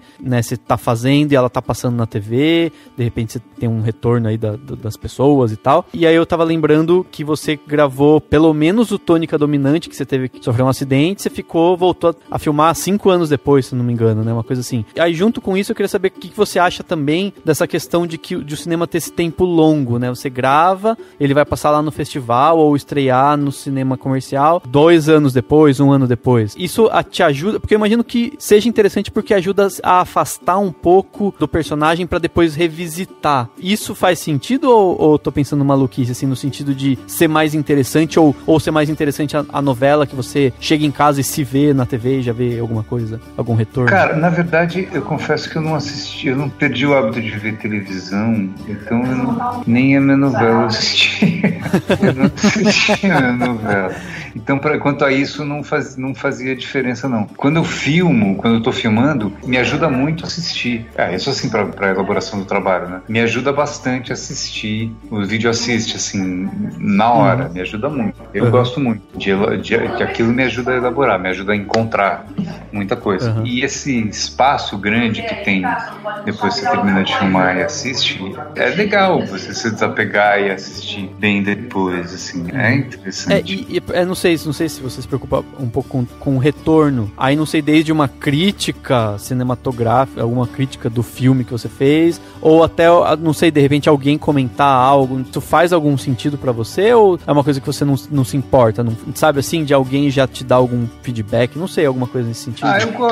tá fazendo e ela tá passando na TV, de repente você tem um retorno aí das pessoas e tal. E aí eu tava lembrando que você gravou pelo menos o Tônica Dominante, que você teve que sofrer um acidente, você voltou a filmar 5 anos depois, se não me engano, né, uma coisa assim. E aí junto com isso eu queria saber o que você acha também dessa questão de o cinema ter esse tempo longo, né, você grava, ele vai passar lá no festival ou estrear no cinema comercial 2 anos depois, 1 ano depois. Isso te ajuda, porque eu imagino que seja interessante porque ajuda a afastar um pouco do personagem pra depois revisitar. Isso faz sentido ou tô pensando maluquice, assim, no sentido de ser mais interessante ou ser mais interessante a novela, que você chega em casa e se vê na TV e já vê alguma coisa, algum retorno? Cara, na verdade, eu confesso que eu não perdi o hábito de ver televisão, então nem a minha novela eu assisti. Eu não assistia a minha novela. Então, quanto a isso, não fazia diferença, não. Quando eu tô filmando, me ajuda muito a assistir. Isso assim, pra elaboração do trabalho, né? Me ajuda bastante a assistir. O vídeo assiste, assim, na hora. Me ajuda muito. Eu gosto muito de aquilo me ajuda a elaborar, me ajuda a encontrar muita coisa. E esse espaço grande que tem depois que você termina de filmar e assiste, é legal você se desapegar e assistir bem depois, assim. É interessante. Não sei se você se preocupa um pouco com o retorno. Aí não sei, desde uma crítica cinematográfica, alguma crítica do filme que você fez, ou até, não sei, de repente alguém comentar algo. Isso faz algum sentido pra você? Ou é uma coisa que você não se importa? Não, sabe assim, de alguém já te dar algum feedback? Não sei, alguma coisa nesse sentido.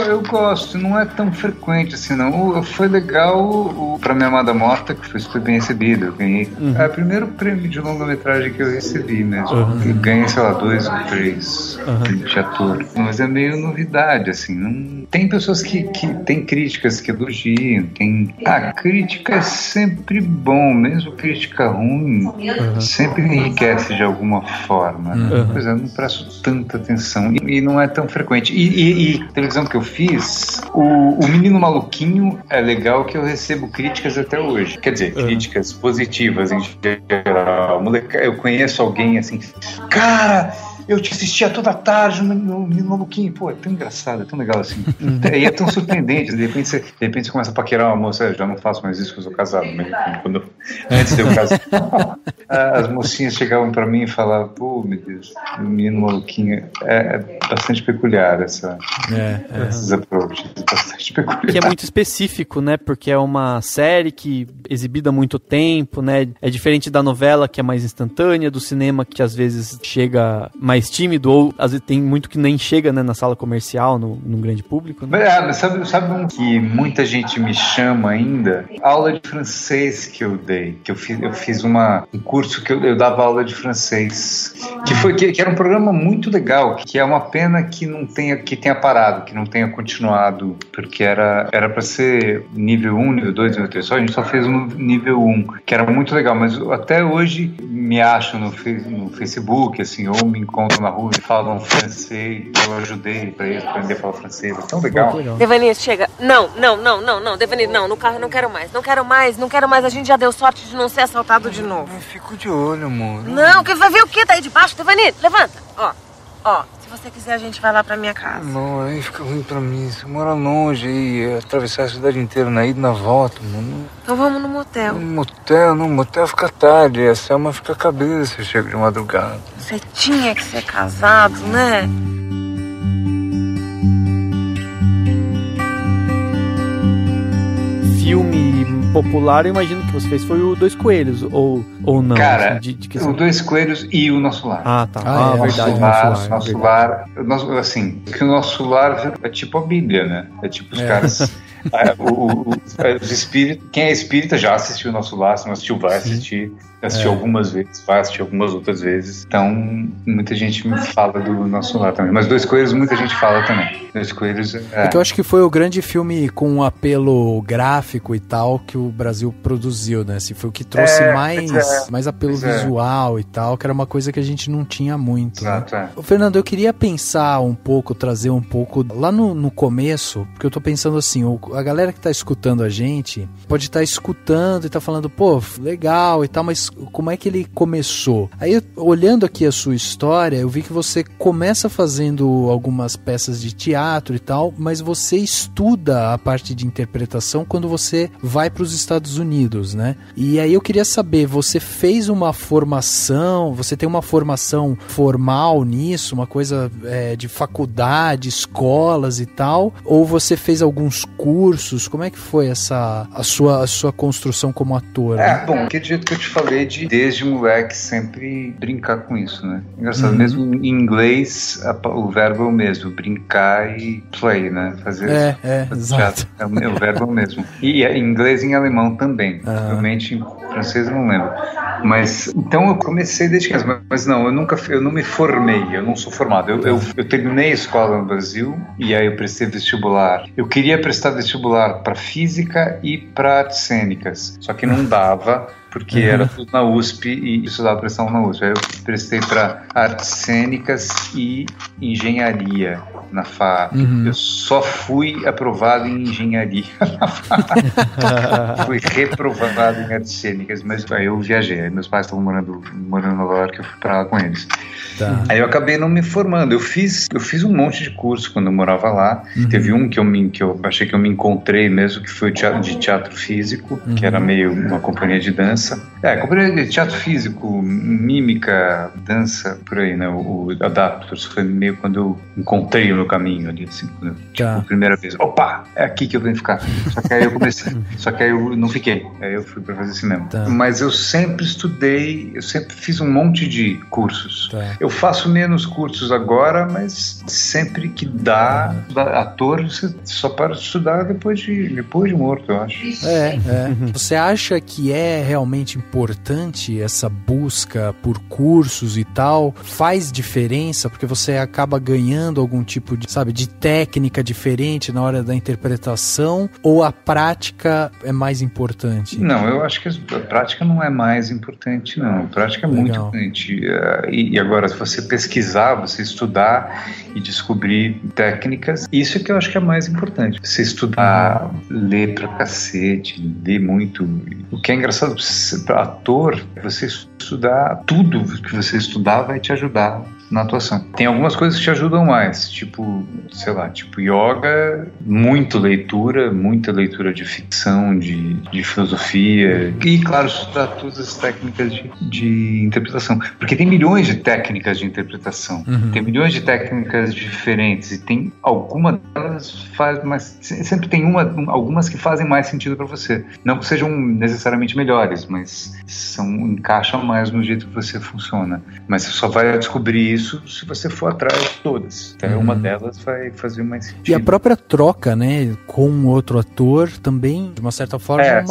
Eu gosto. Não é tão frequente assim, não. Foi legal pra Minha Amada Morta, que foi bem recebido. Eu ganhei o primeiro prêmio de longa-metragem que eu recebi mesmo. Eu ganhei, sei lá, 2 ou 3 de ator. Mas é meio novidade, assim. Não... Tem pessoas que tem críticas que elogiam. Crítica é sempre bom, mesmo crítica ruim, sempre enriquece de alguma forma. Pois é, eu não presto tanta atenção. E não é tão frequente. E a televisão que eu fiz, o Menino Maluquinho, é legal que eu recebo críticas até hoje. Quer dizer, críticas positivas em geral. Eu conheço alguém assim, cara, eu te assistia toda tarde no Menino Maluquinho. Pô, é tão engraçado, é tão legal assim. E é tão surpreendente. De repente você começa a paquerar uma moça. Eu já não faço mais isso, porque eu sou casado. Mas antes de eu casar, as mocinhas chegavam pra mim e falavam, pô, meu Deus, o Menino Maluquinho é bastante peculiar esses approaches. Bastante peculiar. Que é muito específico, né? Porque é uma série que exibida há muito tempo, né? É diferente da novela, que é mais instantânea, do cinema, que às vezes chega mais tímido, ou às vezes tem muito que nem chega, né, na sala comercial, no grande público, né? Sabe um que muita gente me chama ainda? Aula de francês que eu dei, que eu fiz um curso que eu dava aula de francês, Que era um programa muito legal, que é uma pena que tenha parado, que não tenha continuado, porque era para ser nível 1, nível 2, nível 3, só a gente só fez um nível 1, que era muito legal, mas até hoje me acham no Facebook, assim, ou me encontram na rua e falam francês, eu ajudei para eles aprender a falar francês, é tão legal. Devanir, chega. Não, Devanir, no carro não quero mais, a gente já deu sorte de não ser assaltado de novo. Eu fico de olho, amor. Não, que vai ver o que tá aí debaixo, Devanir, levanta. Ó, se você quiser a gente vai lá pra minha casa. Não, aí fica ruim pra mim, você mora longe aí, atravessar a cidade inteira na ida e na volta, mano. Então vamos no motel. No motel fica tarde, a Selma fica cabreira se eu chego de madrugada. Você tinha que ser casado, né? Filme popular, eu imagino que você fez foi o Dois Coelhos, ou não? Cara, assim, o Dois Coelhos e o Nosso Lar. Ah, tá. Verdade. Nosso Lar, assim, que o Nosso Lar é tipo a Bíblia, né? É tipo os caras... os espíritos, quem é espírita já assistiu o Nosso Lar, se não assistiu, vai assistir. Assistiu algumas vezes, vai assistir algumas outras vezes. Então, muita gente me fala do Nosso Lar também. Mas Dois Coelhos, muita gente fala também. Dois Coelhos é que eu acho que foi o grande filme com um apelo gráfico e tal que o Brasil produziu, né? Assim, foi o que trouxe mais apelo visual e tal, que era uma coisa que a gente não tinha muito. Exato, né? Fernando, eu queria pensar um pouco, trazer um pouco lá no começo, porque eu tô pensando assim, a galera que tá escutando a gente pode estar escutando e tá falando, pô, legal e tal, mas como é que ele começou? Aí, olhando aqui a sua história, eu vi que você começa fazendo algumas peças de teatro e tal, mas você estuda a parte de interpretação quando você vai para os Estados Unidos, né? E aí eu queria saber, você fez uma formação, você tem uma formação formal nisso, uma coisa de faculdade, escolas e tal, ou você fez alguns cursos? Como é que foi a sua construção como ator? Né? Bom, aquele jeito que eu te falei de desde moleque sempre brincar com isso, né? Engraçado, mesmo em inglês o verbo é o mesmo, brincar e play, né? Fazer exato. É o verbo é o mesmo. E em inglês e em alemão também. Realmente em francês eu não lembro. Mas, então eu comecei desde criança, mas não, eu não me formei, eu não sou formado. Eu terminei a escola no Brasil e aí eu prestei vestibular. Eu queria prestar vestibular para física e para artes cênicas, só que não dava, porque era tudo na USP e precisava prestar um na USP. Aí eu prestei para artes cênicas e engenharia na FAP. Eu só fui aprovado em engenharia na FAP. Fui reprovado em artes cênicas, mas aí eu viajei. Aí meus pais estavam morando em Nova York, eu fui para lá com eles. Tá. Aí eu acabei não me formando. Eu fiz um monte de curso quando eu morava lá. Teve um que eu achei que eu me encontrei mesmo, que foi o de teatro físico, que era meio uma companhia de dança. Companhia de teatro físico, mímica, dança, por aí, né? O Adaptors foi meio quando eu encontrei o meu caminho ali, assim, quando a primeira vez. Opa, é aqui que eu venho ficar. Só que aí eu comecei, só que aí eu não fiquei. Aí eu fui pra fazer cinema. Mas eu sempre estudei, eu sempre fiz um monte de cursos. Eu faço menos cursos agora, mas sempre que dá, ator, você só para de estudar depois de morto, eu acho. Você acha que é realmente importante essa busca por cursos e tal? Faz diferença? Porque você acaba ganhando algum tipo de técnica diferente na hora da interpretação? Ou a prática é mais importante? Não, eu acho que a prática não é mais importante, não. A prática é muito importante. E agora, se você pesquisar, você estudar e descobrir técnicas, isso é que eu acho que é mais importante. Você estudar, ler pra cacete, ler muito. O que é engraçado, para ator, você estudar tudo que você estudar vai te ajudar na atuação. Tem algumas coisas que te ajudam mais, tipo yoga, muita leitura de ficção, de filosofia e, claro, estudar todas as técnicas de interpretação, porque tem milhões de técnicas de interpretação, tem milhões de técnicas diferentes e tem alguma delas faz mais, sempre tem algumas que fazem mais sentido para você, não que sejam necessariamente melhores, mas encaixam mais no jeito que você funciona, mas você só vai descobrir isso se você for atrás de todas. Então uma delas vai fazer mais sentido. E a própria troca, né, com outro ator também, de uma certa forma, é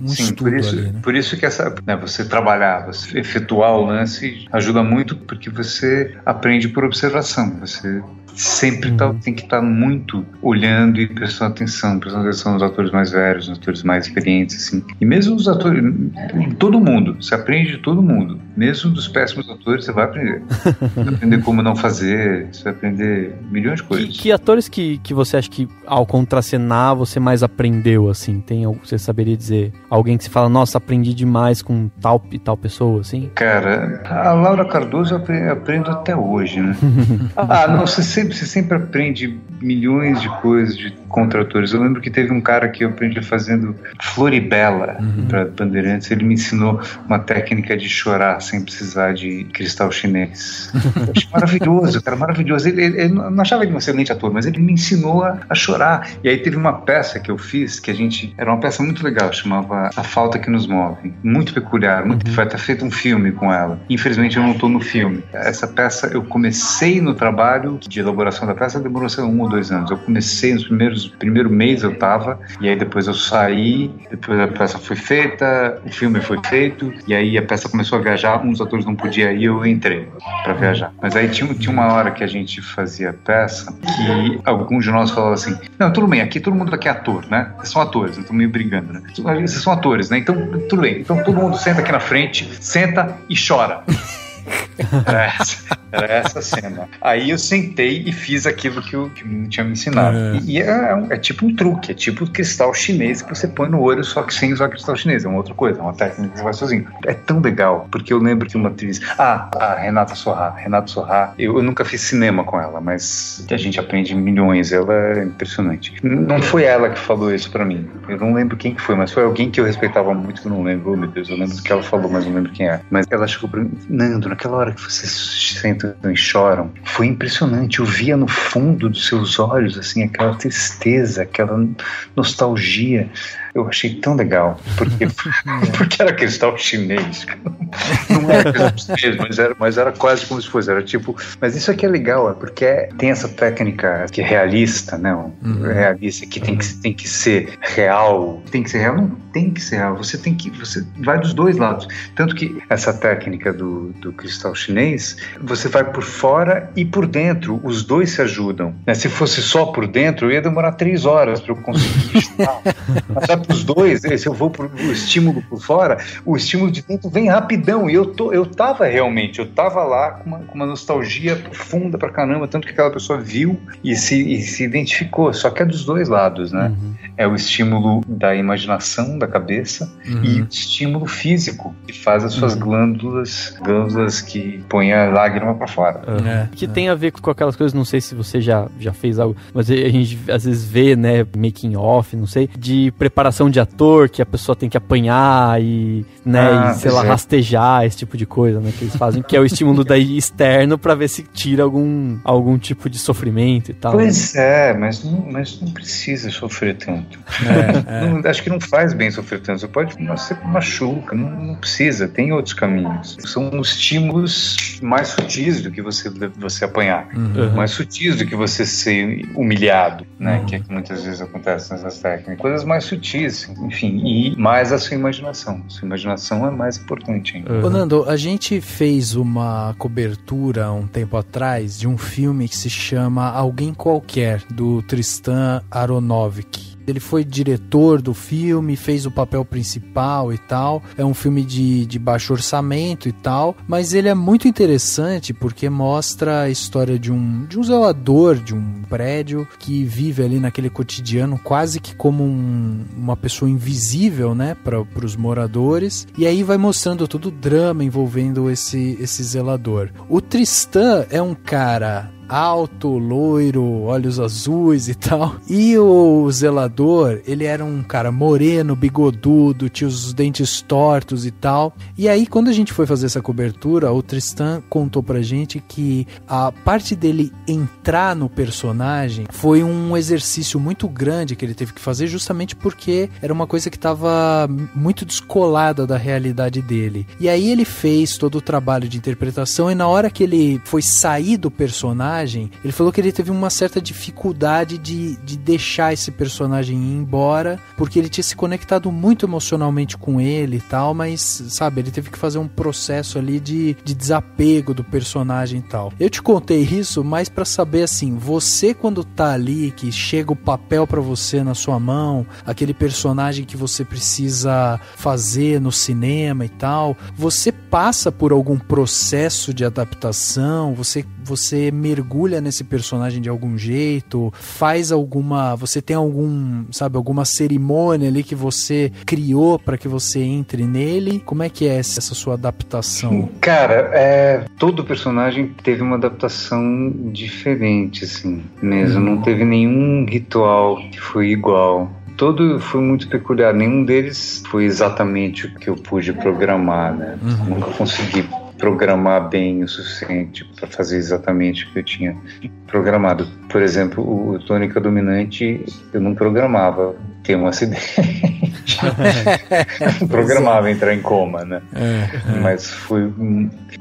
Sim, estudo ali, né? Por isso que você trabalhar, você efetuar o lance ajuda muito, porque você aprende por observação. Você sempre tem que estar muito olhando e prestando atenção nos atores mais velhos, nos atores mais experientes, assim. E mesmo os atores, todo mundo, você aprende de todo mundo. Mesmo dos péssimos atores, você vai aprender. Você vai aprender como não fazer, você vai aprender milhões de coisas. Que atores que você acha que ao contracenar você mais aprendeu, assim? Você saberia dizer alguém que você fala, nossa, aprendi demais com tal e tal pessoa, assim? Cara, a Laura Cardoso eu aprendo até hoje, né? Não, você sempre aprende milhões de coisas contra atores. Eu lembro que teve um cara que eu aprendi fazendo Floribela para Bandeirantes. Ele me ensinou uma técnica de chorar sem precisar de cristal chinês. Eu achei maravilhoso, cara, maravilhoso. Ele não achava ele um excelente ator, mas ele me ensinou a chorar. E aí teve uma peça que eu fiz, era uma peça muito legal, chamava A Falta que Nos Move. Muito peculiar, foi até feito um filme com ela. Infelizmente eu não estou no filme. Essa peça, eu comecei no trabalho de elaboração da peça, demorou 1 ou 2 anos. Eu comecei nos primeiro mês eu tava, e aí depois eu saí, depois a peça foi feita, o filme foi feito, e aí a peça começou a viajar, uns atores não podiam ir, eu entrei pra viajar. Mas aí tinha uma hora que a gente fazia a peça, que alguns de nós falavam assim, não, tudo bem, todo mundo aqui é ator, né? Vocês são atores, não estão meio brigando, né? Vocês são atores, né? Então, tudo bem. Então todo mundo senta aqui na frente, senta e chora. Era essa a cena. Aí eu sentei e fiz aquilo que o menino tinha me ensinado. E é tipo um truque, é tipo o cristal chinês que você põe no olho, só que sem usar cristal chinês. É uma outra coisa, é uma técnica que você vai sozinho. É tão legal, porque eu lembro que uma atriz... a Renata Sorrah, eu nunca fiz cinema com ela, mas a gente aprende milhões, ela é impressionante. Não foi ela que falou isso pra mim. Eu não lembro quem que foi, mas foi alguém que eu respeitava muito, eu não lembro, meu Deus, eu lembro do que ela falou, mas não lembro quem é. Mas ela chegou pra mim, Nando, naquela hora que vocês sentam e choram, foi impressionante. Eu via no fundo dos seus olhos, assim, aquela tristeza, aquela nostalgia. Eu achei tão legal, porque era cristal chinês. Não era cristal chinês, mas era quase como se fosse. Era tipo, mas isso aqui é legal, porque tem essa técnica que é realista, né? Realista, que tem que ser real. Tem que ser real? Não tem que ser real. Você vai dos dois lados. Tanto que essa técnica do cristal chinês, você vai por fora e por dentro. Os dois se ajudam. Né? Se fosse só por dentro, eu ia demorar 3 horas para eu conseguir chutar. Mas sabe, os dois, se eu vou pro estímulo por fora, o estímulo de dentro vem rapidão. E eu tava lá com uma nostalgia profunda pra caramba, tanto que aquela pessoa viu e se identificou. Só que é dos dois lados, né? É o estímulo da imaginação, da cabeça, e o estímulo físico, que faz as suas glândulas que põem a lágrima pra fora. Que tem a ver com aquelas coisas, não sei se você já fez algo, mas a gente às vezes vê, né, making off, não sei, de preparação de ator, que a pessoa tem que apanhar e, né, sei lá, rastejar, esse tipo de coisa, né, que eles fazem, que é o estímulo daí externo pra ver se tira algum tipo de sofrimento e tal. Pois mas não precisa sofrer tanto. Acho que não faz bem sofrer tanto. Você machuca, não precisa, tem outros caminhos. São estímulos mais sutis do que você apanhar, mais sutis do que você ser humilhado, né, que é que muitas vezes acontece nessas técnicas. Coisas mais sutis, enfim, e mais a sua imaginação. Sua imaginação é mais importante ainda. Ô Nando, a gente fez uma cobertura um tempo atrás de um filme que se chama Alguém Qualquer, do Tristan Aronovich. Ele foi diretor do filme, fez o papel principal e tal. É um filme de baixo orçamento e tal, mas ele é muito interessante porque mostra a história de um zelador de um prédio que vive ali naquele cotidiano quase que como uma pessoa invisível, né, para os moradores. E aí vai mostrando todo o drama envolvendo esse zelador. O Tristan é um cara alto, loiro, olhos azuis e tal. E o zelador, ele era um cara moreno, bigodudo, tinha os dentes tortos e tal. E aí, quando a gente foi fazer essa cobertura, o Tristan contou pra gente que a parte dele entrar no personagem foi um exercício muito grande que ele teve que fazer, justamente porque era uma coisa que estava muito descolada da realidade dele. E aí ele fez todo o trabalho de interpretação, e na hora que ele foi sair do personagem, personagem, ele falou que ele teve uma certa dificuldade de deixar esse personagem ir embora, porque ele tinha se conectado muito emocionalmente com ele e tal, mas, sabe, ele teve que fazer um processo ali de desapego do personagem e tal. Eu te contei isso mais pra saber, assim, você quando tá ali, que chega o papel pra você na sua mão, aquele personagem que você precisa fazer no cinema e tal, você passa por algum processo de adaptação, você mergulha nesse personagem de algum jeito, você tem alguma cerimônia ali que você criou para que você entre nele? Como é que é essa sua adaptação? Cara, todo personagem teve uma adaptação diferente, assim, mesmo. Não teve nenhum ritual que foi igual. Todo foi muito peculiar. Nenhum deles foi exatamente o que eu pude programar, né? Nunca consegui programar bem o suficiente para fazer exatamente o que eu tinha programado. Por exemplo, o Tônica Dominante, eu não programava ter um acidente. Não programava entrar em coma, né? Mas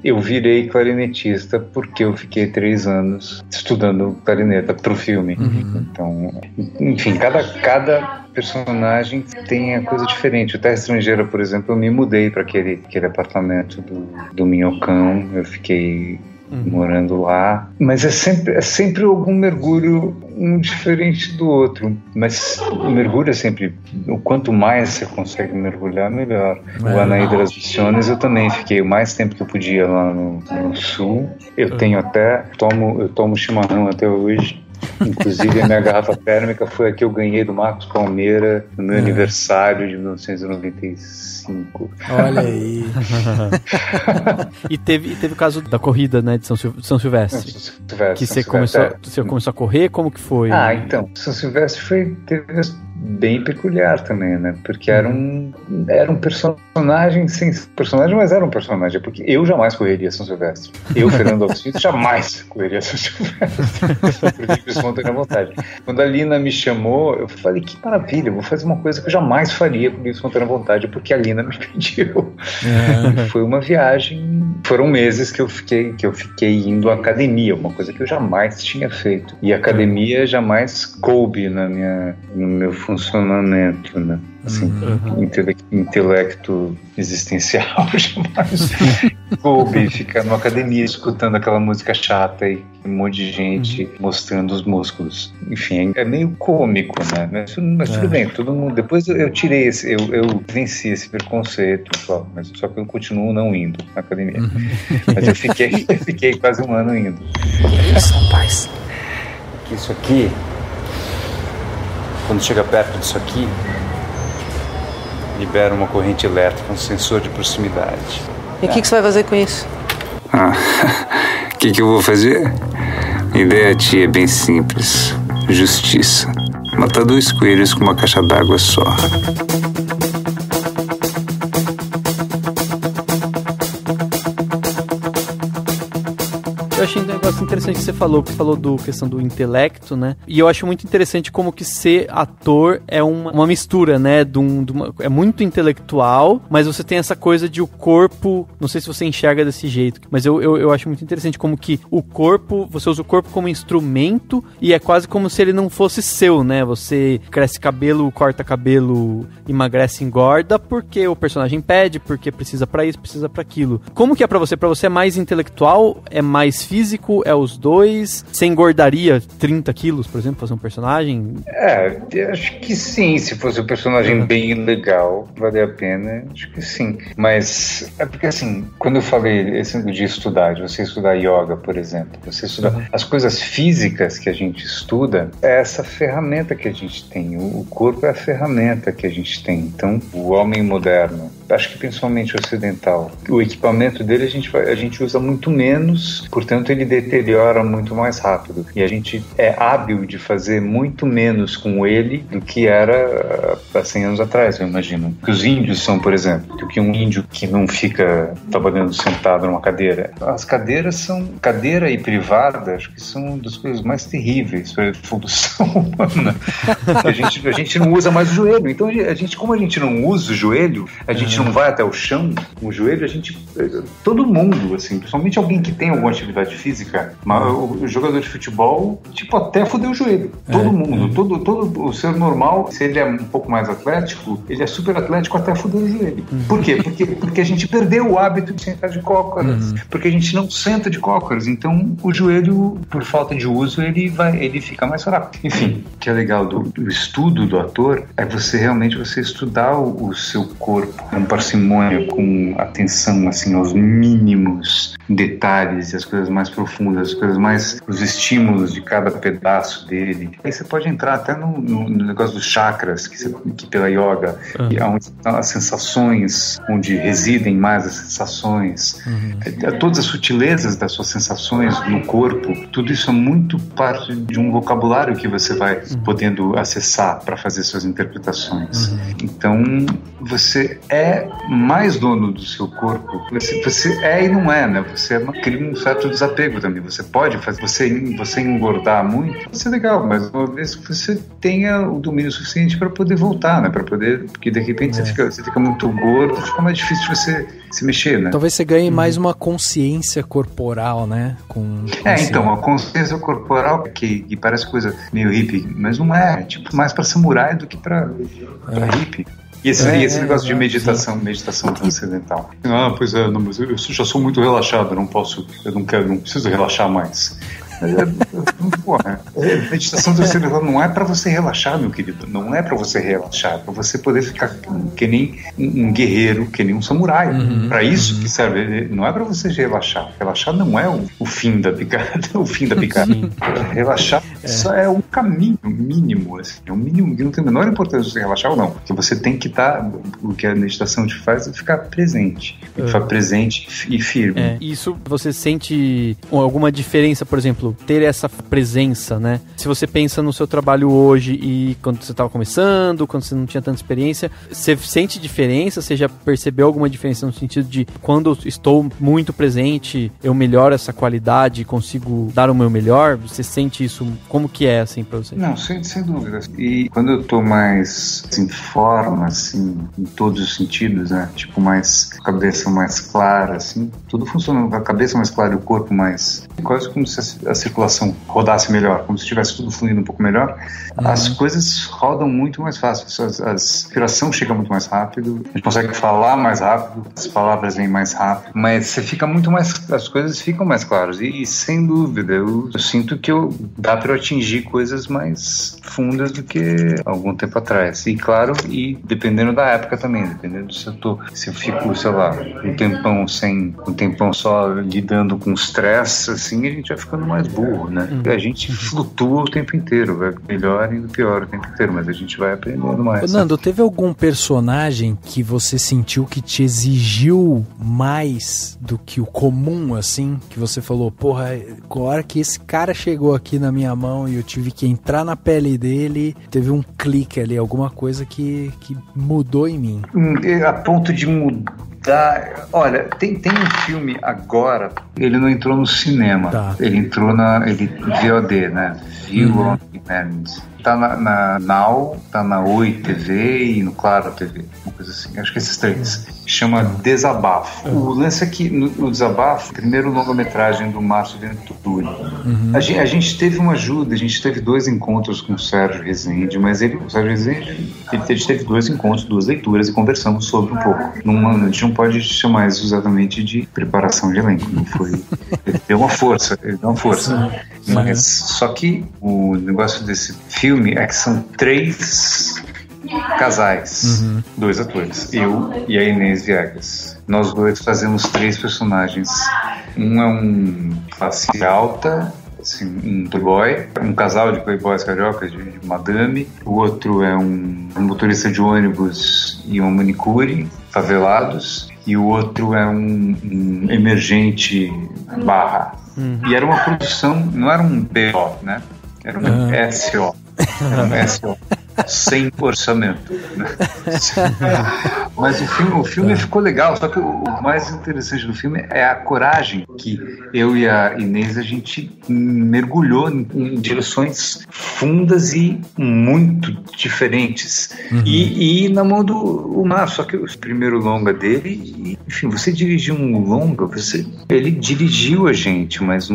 eu virei clarinetista porque eu fiquei 3 anos estudando clarineta pro filme. Então, enfim, cada personagem tem a coisa diferente. O Terra Estrangeira, por exemplo, eu me mudei para aquele apartamento do Minhocão. Eu fiquei morando lá, mas é sempre algum mergulho um diferente do outro, mas o mergulho é sempre, o quanto mais você consegue mergulhar, melhor. Lá na Ilha das Missiones eu também fiquei o mais tempo que eu podia lá no sul. Eu tomo chimarrão até hoje. Inclusive a minha garrafa térmica foi a que eu ganhei do Marcos Palmeira no meu aniversário de 1995. Olha aí. E teve o caso da corrida, né, de São Silvestre. Que você começou a correr, como que foi? Então, São Silvestre teve bem peculiar também, né? Porque era um personagem sem personagem, mas era um personagem, porque eu jamais correria São Silvestre. Eu, Fernando Alves Pinto, jamais correria São Silvestre. Por espontânea vontade. Quando a Lina me chamou, eu falei, que maravilha, eu vou fazer uma coisa que eu jamais faria por espontânea vontade, porque a Lina me pediu. Foi uma viagem, foram meses que eu fiquei indo à academia, uma coisa que eu jamais tinha feito. E a academia jamais coube no meu funcionamento, né? Assim, intelecto existencial jamais coube ficar numa academia escutando aquela música chata e um monte de gente mostrando os músculos. Enfim, é meio cômico, né? Mas tudo bem, todo mundo. Depois eu tirei eu venci esse preconceito, mas só que eu continuo não indo na academia. Mas eu fiquei quase 1 ano indo. Isso, rapaz. Isso aqui, quando chega perto disso aqui, libera uma corrente elétrica, um sensor de proximidade. E o que você vai fazer com isso? O que eu vou fazer? A ideia, tia, é bem simples. Justiça. Matar 2 coelhos com uma caixa d'água só. Eu achei um negócio interessante que você falou questão do intelecto, né? E eu acho muito interessante como que ser ator é uma mistura, né? É muito intelectual, mas você tem essa coisa de o corpo, não sei se você enxerga desse jeito, mas eu acho muito interessante como que o corpo, você usa o corpo como instrumento e é quase como se ele não fosse seu, né? Você cresce cabelo, corta cabelo, emagrece, engorda, porque o personagem pede, porque precisa pra isso, precisa pra aquilo. Como que é pra você? Pra você é mais intelectual? É mais físico? É os dois? Você engordaria 30 quilos, por exemplo, fazer um personagem? Eu acho que sim. Se fosse um personagem bem legal, vale a pena. Acho que sim. Mas é porque, assim, quando eu falei esse de estudar, de você estudar yoga, por exemplo, você estudar as coisas físicas que a gente estuda, é essa ferramenta que a gente tem. O corpo é a ferramenta que a gente tem. Então, o homem moderno, acho que principalmente o ocidental, o equipamento dele a gente usa muito menos, portanto ele deteriora muito mais rápido. E a gente é hábil de fazer muito menos com ele do que era há 100 anos atrás, eu imagino. Que os índios são, por exemplo, do que um índio que não fica trabalhando sentado numa cadeira. As cadeiras são... Cadeira e privada, acho que são uma das coisas mais terríveis para a evolução humana. A gente não usa mais o joelho. Então, como a gente não usa o joelho, a gente não vai até o chão com o joelho, todo mundo, assim, principalmente alguém que tem alguma atividade física, o jogador de futebol, tipo, até fodeu o joelho. Todo mundo, todo o ser normal, se ele é um pouco mais atlético, ele é super atlético até foder o joelho. Por quê? Porque a gente perdeu o hábito de sentar de cócoras, porque a gente não senta de cócoras, então o joelho, por falta de uso, ele fica mais fraco. Enfim, o que é legal do estudo do ator é você estudar o seu corpo com parcimônia, com atenção, assim, aos mínimos detalhes e as coisas mais profundas, os estímulos de cada pedaço dele. Aí você pode entrar até no negócio dos chakras, que pela yoga, onde estão as sensações, onde residem mais as sensações, todas as sutilezas das suas sensações no corpo, tudo isso é muito parte de um vocabulário que você vai podendo acessar para fazer suas interpretações. Então, você é mais dono do seu corpo. Você é e não é, né? Você cria um certo desapego também. Você pode fazer, você engordar muito, isso é legal, mas uma vez que você tenha o domínio suficiente para poder voltar, né? Porque de repente você fica muito gordo, fica mais difícil de você se mexer, né? Talvez você ganhe mais uma consciência corporal, né? Então, a consciência corporal, que parece coisa meio hippie, mas não é. Tipo, mais para samurai do que para hippie. E esse negócio de meditação transcendental. Pois é, não, mas eu já sou muito relaxado, não preciso relaxar mais. Meditação transcendental não é para você relaxar, meu querido. Não é para você relaxar, é para você poder ficar que nem um guerreiro, que nem um samurai. Para isso que serve. Não é para você relaxar. Relaxar não é o fim da picada. Relaxar só é um caminho mínimo, assim, é um mínimo que não tem a menor importância você relaxar ou não. Porque você tem que estar. O que a meditação te faz é ficar presente. Ficar presente e firme. Isso você sente alguma diferença, por exemplo, ter essa presença, né? Se você pensa no seu trabalho hoje e quando você estava começando, quando você não tinha tanta experiência, você sente diferença? Você já percebeu alguma diferença no sentido de quando eu estou muito presente, eu melhoro essa qualidade, consigo dar o meu melhor? Você sente isso? Como que é, assim, pra você? Não, sem dúvida. E quando eu tô mais em forma, assim, em todos os sentidos, né? Tipo, a cabeça mais clara, assim, tudo funciona com a cabeça mais clara e o corpo mais... Quase como se a circulação rodasse melhor, como se estivesse tudo fluindo um pouco melhor, as coisas rodam muito mais fácil, a respiração chega muito mais rápido, a gente consegue falar mais rápido, as palavras vêm mais rápido, mas você fica muito mais, as coisas ficam mais claras e sem dúvida, eu sinto que dá para eu atingir coisas mais fundas do que algum tempo atrás, e claro, e dependendo da época também, dependendo se eu fico, sei lá, um tempão só lidando com estresse, assim, a gente vai ficando mais burro, né? A gente flutua o tempo inteiro, vai melhor e pior o tempo inteiro, mas a gente vai aprendendo mais. Nando, teve algum personagem que você sentiu que te exigiu mais do que o comum, assim? Que você falou, porra, a hora que esse cara chegou aqui na minha mão e eu tive que entrar na pele dele, teve um clique ali, alguma coisa que mudou em mim. A ponto de mudar... Olha, tem um filme agora, ele não entrou no cinema, ele entrou VOD, né? View on Demand. Tá na Now, tá na Oi TV e no Claro TV, uma coisa assim, acho que esses três. Chama Desabafo. O lance é que no Desabafo, primeiro longa-metragem do Márcio Venturi. A gente teve uma ajuda, a gente teve 2 encontros com o Sérgio Rezende, mas o Sérgio Rezende, a gente teve 2 encontros, 2 leituras e conversamos sobre um pouco. A gente não pode chamar isso exatamente de preparação de elenco, não foi... Ele deu uma força. Mas só que o negócio desse filme é que são 3 casais, 2 atores, eu e a Inês Viegas. Nós 2 fazemos 3 personagens. Um é um classe alta, assim, um playboy, um casal de playboys cariocas, de madame. O outro é um motorista de ônibus e uma manicure, favelados. E o outro é um emergente barra. E era uma produção, não era um BO, né? Era um SO. Era um SO. Sem orçamento, né? Mas o filme ficou legal, só que o mais interessante do filme é a coragem que eu e a Inês, a gente mergulhou em direções fundas e muito diferentes. E na mão do Márcio, só que o primeiro longa dele, enfim, você dirigiu um longa, ele dirigiu a gente, mas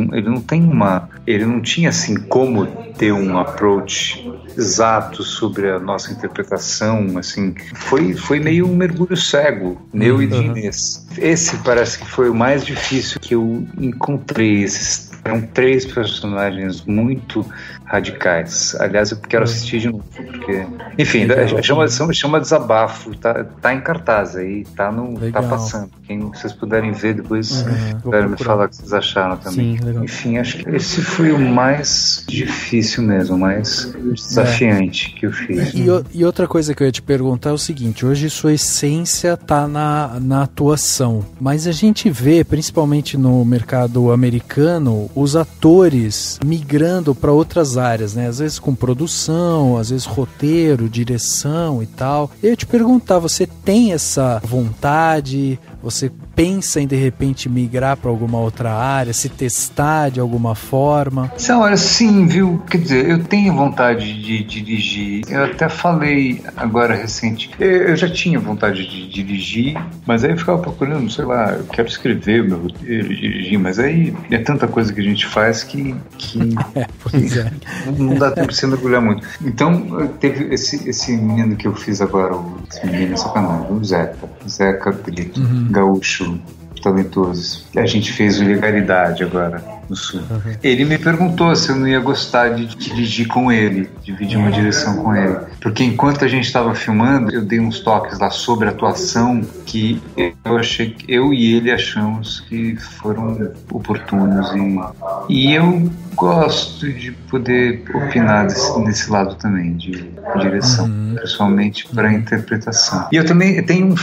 ele não tinha assim como ter um approach exato sobre a nossa interpretação, assim, foi meio um mergulho cego, meu e de Inês. Esse parece que foi o mais difícil que eu encontrei. Eram 3 personagens muito radicais. Aliás, eu quero assistir de novo, porque... Enfim, chama Desabafo, tá em cartaz aí, tá passando. Quem vocês puderem ver depois, puderem me falar o que vocês acharam também. Sim, enfim, acho que esse foi o mais difícil mesmo, o mais desafiante que eu fiz. E outra coisa que eu ia te perguntar é o seguinte, hoje sua essência tá na atuação, mas a gente vê, principalmente no mercado americano, os atores migrando para outras áreas, né? Às vezes com produção, às vezes roteiro, direção e tal. Eu ia te perguntar, você tem essa vontade? Você pensa em, de repente, migrar para alguma outra área, se testar de alguma forma? Olha, sim, viu? Quer dizer, eu tenho vontade de dirigir. Eu até falei agora recente. Eu já tinha vontade de dirigir, mas aí eu ficava procurando, sei lá, eu quero escrever o meu roteiro, dirigir, mas aí é tanta coisa que a gente faz que não dá tempo de se mergulhar muito. Então, teve esse menino que eu fiz agora, esse menino sacanagem, o Zeca Brito, gaúcho, talentoso. A gente fez o Legalidade agora no Sul. Ele me perguntou se eu não ia gostar de dirigir com ele, dividir uma direção com ele. Porque enquanto a gente estava filmando, eu dei uns toques lá sobre atuação que eu achei que eu e ele achamos que foram oportunos. E eu gosto de poder opinar nesse lado também, de direção, principalmente para interpretação. E eu também tenho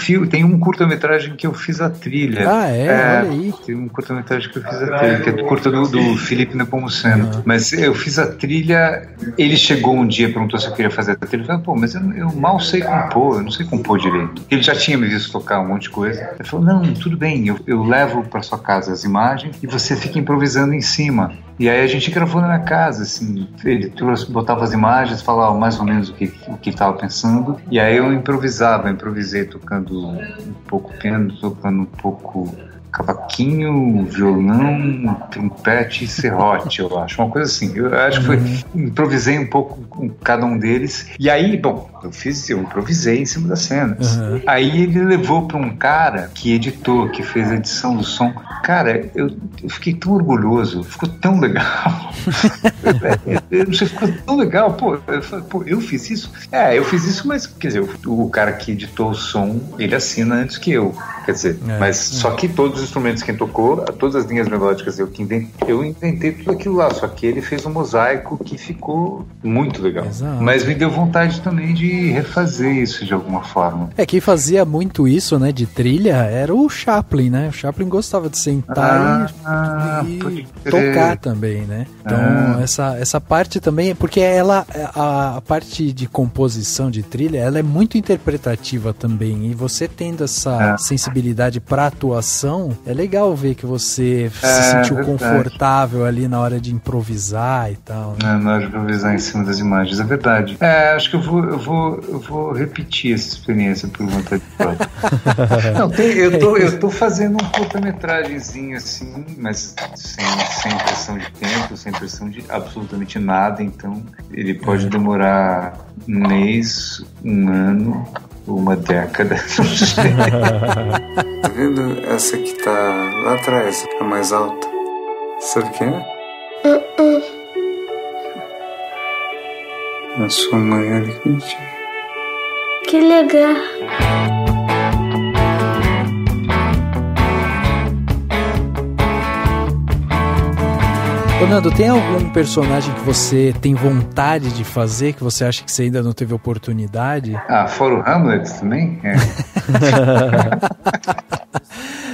um curta-metragem que eu fiz a trilha. Olha aí. Tem um curta-metragem que eu fiz a trilha, que é do curta do Felipe Nepomuceno. Mas eu fiz a trilha, ele chegou um dia e perguntou se eu queria fazer a trilha. Eu falei, pô, mas eu mal sei compor, eu não sei compor direito. Ele já tinha me visto tocar um monte de coisa. Ele falou, não, tudo bem, eu levo para sua casa as imagens e você fica improvisando em cima. E aí a gente gravou na minha casa, assim, ele botava as imagens, falava mais ou menos o que estava pensando, e aí eu improvisei tocando um pouco piano, tocando um pouco cavaquinho, violão, trompete e serrote, eu acho, uma coisa assim. Eu acho que improvisei um pouco com cada um deles, e aí, bom, eu improvisei em cima das cenas. Aí ele levou para um cara que editou, que fez a edição do som. Cara, eu fiquei tão orgulhoso, ficou tão legal. Eu não sei, ficou tão legal. Eu fiz isso? Eu fiz isso, mas, quer dizer, o cara que editou o som, ele assina antes que eu. Quer dizer, mas só que todos os instrumentos que ele tocou, todas as linhas melódicas eu inventei tudo aquilo lá, só que ele fez um mosaico que ficou muito legal. Exato. Mas me deu vontade também de refazer isso de alguma forma. Quem fazia muito isso, né, de trilha, era o Chaplin, né? O Chaplin gostava de sentar e tocar também, né? Então, essa parte também, porque a parte de composição de trilha, ela é muito interpretativa também, e você tendo essa sensibilidade para atuação, é legal ver que você se sentiu confortável ali na hora de improvisar e tal, né? Na hora de improvisar em cima das imagens, é verdade. Acho que eu vou repetir essa experiência por vontade própria. Não, eu tô fazendo um curta-metragemzinho assim, mas sem pressão de tempo, sem pressão de absolutamente nada, então ele pode demorar um mês, um ano, uma década. Tá vendo essa que tá lá atrás, a mais alta? Sabe quem é? A sua mãe ali contigo. Que legal. Ô Nando, tem algum personagem que você tem vontade de fazer, que você acha que você ainda não teve oportunidade? Fora o Hamlet também?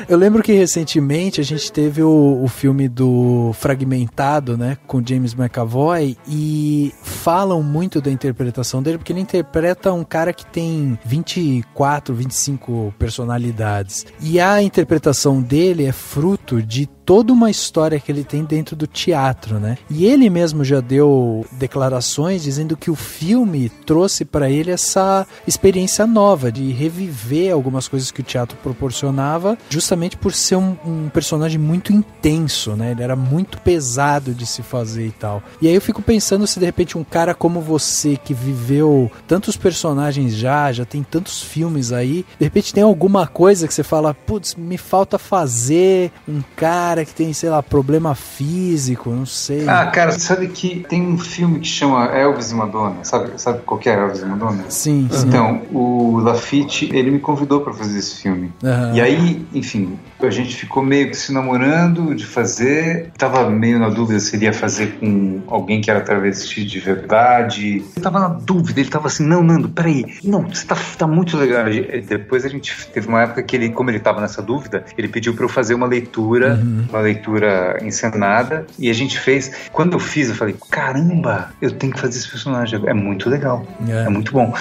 Eu lembro que recentemente a gente teve o filme do Fragmentado, né, com James McAvoy, e falam muito da interpretação dele, porque ele interpreta um cara que tem 24, 25 personalidades. E a interpretação dele é fruto de toda uma história que ele tem dentro do teatro, né? E ele mesmo já deu declarações dizendo que o filme trouxe para ele essa experiência nova de reviver algumas coisas que o teatro proporcionava, justamente por ser um personagem muito intenso, né? Ele era muito pesado de se fazer e tal. E aí eu fico pensando se de repente um cara como você, que viveu tantos personagens já tem tantos filmes aí, de repente tem alguma coisa que você fala, putz, me falta fazer um cara que tem, sei lá, problema físico, não sei. Ah, cara, sabe que tem um filme que chama Elvis e Madonna? Sabe qual que é Elvis e Madonna? Sim, sim. Então, o Lafitte, ele me convidou pra fazer esse filme. Uhum. E aí, enfim, a gente ficou meio que se namorando de fazer. Tava meio na dúvida se ele ia fazer com alguém que era travesti de verdade. Eu tava na dúvida, ele tava assim, não, Nando, peraí. Não, você tá muito legal. Depois a gente teve uma época que ele, como ele tava nessa dúvida, ele pediu pra eu fazer uma leitura, uma leitura encenada, e a gente fez. Quando eu fiz, eu falei, caramba, eu tenho que fazer esse personagem, é muito legal, é muito bom.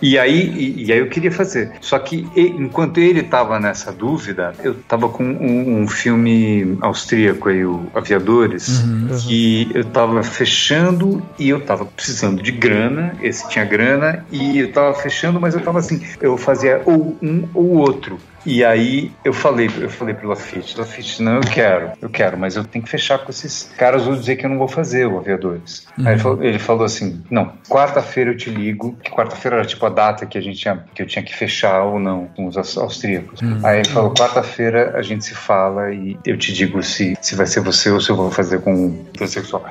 E aí eu queria fazer. Só que enquanto ele tava nessa dúvida, eu tava com um filme austríaco aí, o Aviadores, que eu tava fechando e eu tava precisando de grana, esse tinha grana, e eu tava fechando, mas eu tava assim, eu fazia ou um ou outro. E aí eu falei pro Lafitte, não, eu quero, mas eu tenho que fechar com esses caras, vou dizer que eu não vou fazer o Aviadores. Aí ele falou assim, não, quarta-feira eu te ligo, que quarta-feira era tipo a data que eu tinha que fechar ou não com os austríacos. Aí ele falou, quarta-feira a gente se fala e eu te digo se vai ser você ou se eu vou fazer com um transexual.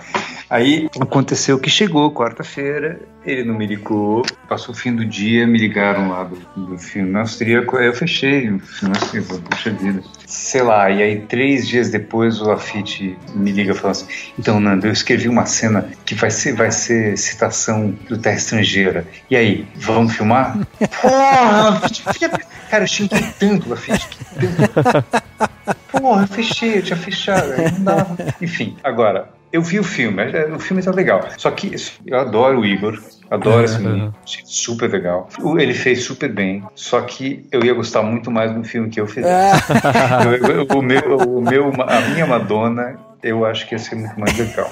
Aí aconteceu que chegou quarta-feira, ele não me ligou, passou o fim do dia, me ligaram lá do filme austríaco, aí eu fechei o filme austríaco, puxa vida. Sei lá, e aí 3 dias depois o Lafitte me liga falando assim, então, Nando, eu escrevi uma cena que vai ser citação do Terra Estrangeira. E aí, vamos filmar? Porra, Lafitte, cara, eu xinguei tanto, Lafitte, porra, eu tinha fechado, aí não dava. Enfim, agora, eu vi o filme tá legal. Só que eu adoro o Igor, adoro esse menino, super legal. Ele fez super bem, só que eu ia gostar muito mais do filme que eu fizesse. A minha Madonna, eu acho que ia ser muito mais legal.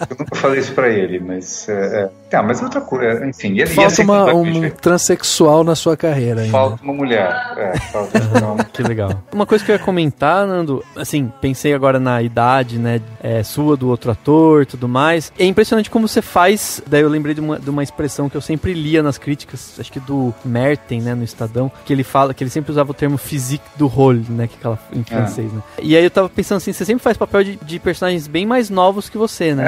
Eu nunca falei isso pra ele, mas mas outra coisa, enfim, falta um transexual na sua carreira ainda. Falta uma mulher. Que legal. Uma coisa que eu ia comentar, Nando, assim, pensei agora na idade, né, sua, do outro ator e tudo mais. É impressionante como você faz. Daí eu lembrei de uma expressão que eu sempre lia nas críticas, acho que do Merten, né, no Estadão, que ele fala, que ele sempre usava o termo physique du rôle, né, que aquela em francês, né. E aí eu tava pensando assim, você sempre faz papel de personagens bem mais novos que você, né?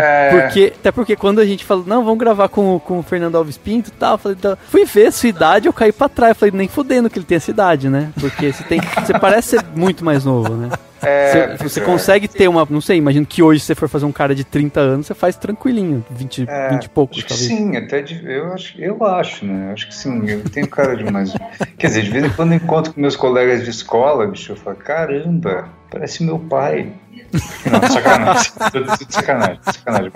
Até porque quando a gente falou, não, vamos gravar com o Fernando Alves Pinto e tal, eu falei, então, fui ver a sua idade, eu caí pra trás, eu falei, nem fudendo que ele tem essa idade, né? Porque você parece ser muito mais novo, né? Você consegue ter uma, não sei, imagino que hoje se você for fazer um cara de 30 anos, você faz tranquilinho, 20 e poucos, talvez. Sim, eu acho, né? Acho que sim, eu tenho cara de mais. Quer dizer, de vez em quando eu encontro com meus colegas de escola, bicho, eu falo, caramba, parece meu pai. Não, sacanagem. Sacanagem,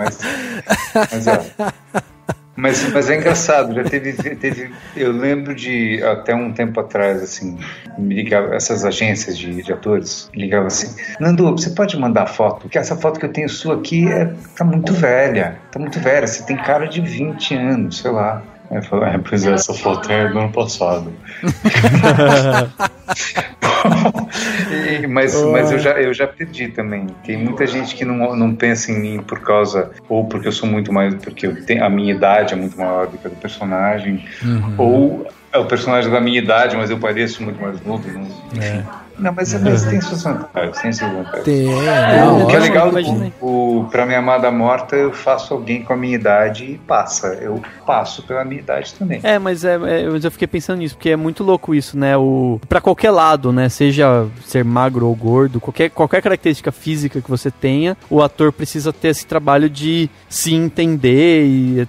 mas é engraçado, já teve. Eu lembro de até um tempo atrás, assim, me ligava, essas agências de atores me ligavam assim, Nando, você pode mandar foto? Porque essa foto que eu tenho sua aqui tá muito velha, você tem cara de 20 anos, sei lá. Aí eu falei, pois essa foto é do ano passado. Mas eu já perdi também. Tem muita gente que não pensa em mim por causa, ou porque eu sou muito mais, porque a minha idade é muito maior do que a do personagem, ou é o personagem da minha idade, mas eu pareço muito mais novo. Não, mas tem suas vantagens, o que é legal, pra minha amada morta, eu faço alguém com a minha idade e passa. Eu passo pela minha idade também. Mas eu fiquei pensando nisso, porque é muito louco isso, né? Pra qualquer lado, né? Seja ser magro ou gordo, qualquer característica física que você tenha, o ator precisa ter esse trabalho de se entender e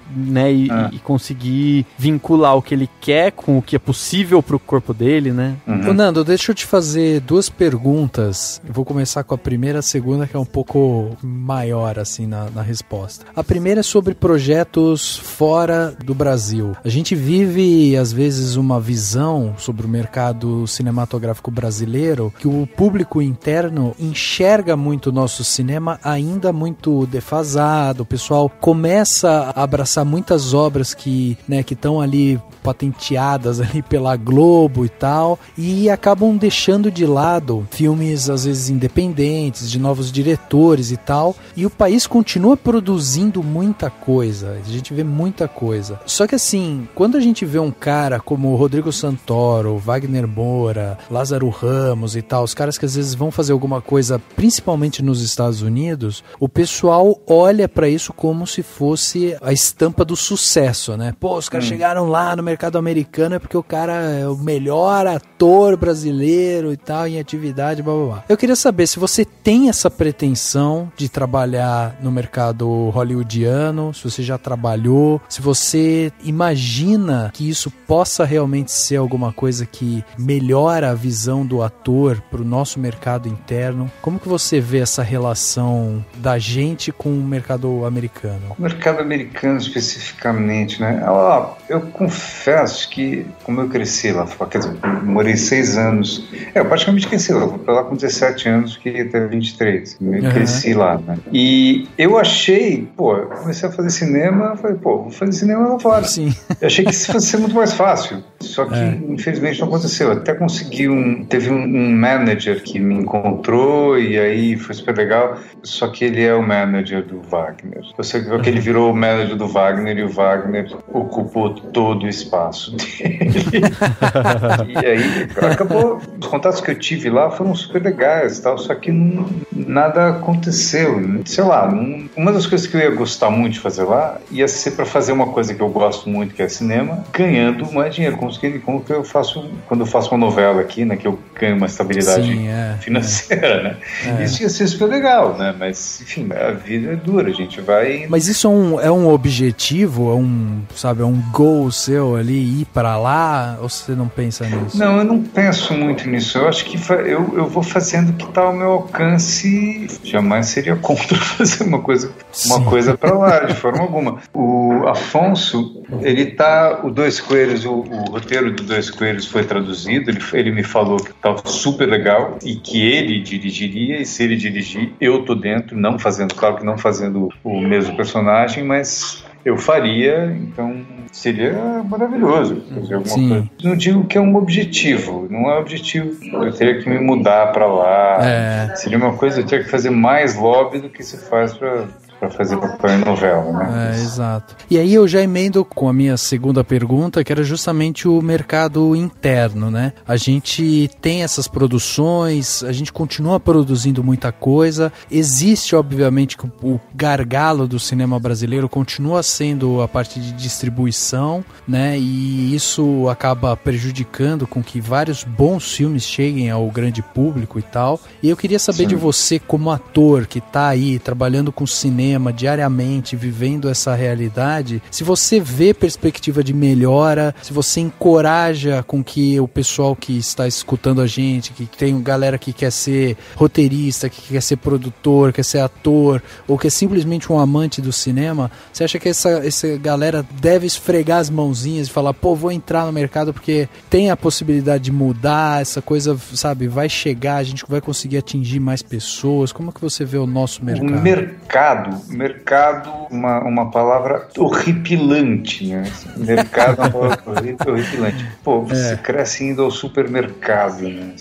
conseguir vincular o que ele quer com o que é possível pro corpo dele, né? Ô, Nando, deixa eu te fazer duas perguntas. Eu vou começar com a primeira, a segunda que é um pouco maior assim na resposta. A primeira é sobre projetos fora do Brasil. A gente vive às vezes uma visão sobre o mercado cinematográfico brasileiro que o público interno enxerga muito o nosso cinema ainda muito defasado. O pessoal começa a abraçar muitas obras que estão ali patenteadas ali pela Globo e tal, e acabam deixando de lado filmes às vezes independentes, de novos diretores e tal, e o país continua produzindo muita coisa, a gente vê muita coisa. Só que assim, quando a gente vê um cara como Rodrigo Santoro, Wagner Moura, Lázaro Ramos e tal, os caras que às vezes vão fazer alguma coisa, principalmente nos Estados Unidos, o pessoal olha pra isso como se fosse a estampa do sucesso, né? Pô, os caras chegaram lá no mercado americano é porque o cara é o melhor ator brasileiro e tal, em atividade, blá blá blá. Eu queria saber se você tem essa pretensão de trabalhar no mercado hollywoodiano, se você já trabalhou, se você imagina que isso possa realmente ser alguma coisa que melhora a visão do ator pro nosso mercado interno. Como que você vê essa relação da gente com o mercado americano? O mercado americano especificamente, né? Eu confesso que, como eu cresci lá, quer dizer, morei 6 anos, eu praticamente cresci lá, fui lá com 17 anos, que até 23, cresci lá, né? E eu achei, eu comecei a fazer cinema, falei, vou fazer cinema lá fora. Sim. Eu achei que isso fosse ser muito mais fácil, só que infelizmente não aconteceu. Eu até consegui teve um manager que me encontrou e aí foi super legal, só que ele é o manager do Wagner. Eu sei que ele virou o manager do Wagner e o Wagner ocupou todo o espaço dele. E aí acabou, os contatos que eu tive lá foram super legais e tal, só que nada aconteceu. Sei lá, uma das coisas que eu ia gostar muito de fazer lá ia ser para fazer uma coisa que eu gosto muito, que é cinema, ganhando mais dinheiro, como que eu faço quando eu faço uma novela aqui, né, que eu ganho uma estabilidade financeira, né? Isso ia ser super legal, né? Mas enfim, a vida é dura, a gente vai... Mas isso é um objetivo, é um goal seu ali, ir para lá, ou você não pensa nisso? Não, eu não penso muito nisso. Eu acho que eu vou fazendo o que está ao meu alcance. Jamais seria contra fazer uma coisa para lá, de forma alguma. O Afonso, o Dois Coelhos, o roteiro do Dois Coelhos foi traduzido, ele me falou que estava super legal e que ele dirigiria, e se ele dirigir, eu tô dentro, claro que não fazendo o mesmo personagem, mas eu faria, então seria maravilhoso fazer alguma coisa. Não digo que é um objetivo, não é objetivo, eu teria que me mudar para lá, seria uma coisa, eu teria que fazer mais lobby do que se faz para fazer papel em novela, né? Exato. E aí eu já emendo com a minha segunda pergunta, que era justamente o mercado interno, né? A gente tem essas produções, a gente continua produzindo muita coisa, existe obviamente que o gargalo do cinema brasileiro continua sendo a parte de distribuição, né? E isso acaba prejudicando com que vários bons filmes cheguem ao grande público e tal. E eu queria saber de você, como ator que tá aí trabalhando com cinema diariamente, vivendo essa realidade, se você vê perspectiva de melhora, se você encoraja com que o pessoal que está escutando a gente, que tem galera que quer ser roteirista, que quer ser produtor, quer ser ator, ou que é simplesmente um amante do cinema, você acha que essa galera deve esfregar as mãozinhas e falar, vou entrar no mercado porque tem a possibilidade de mudar, essa coisa, sabe, vai chegar, a gente vai conseguir atingir mais pessoas? Como que você vê o nosso mercado? Mercado, uma palavra horripilante, né? Mercado é uma palavra horripilante. Você cresce indo ao supermercado, né?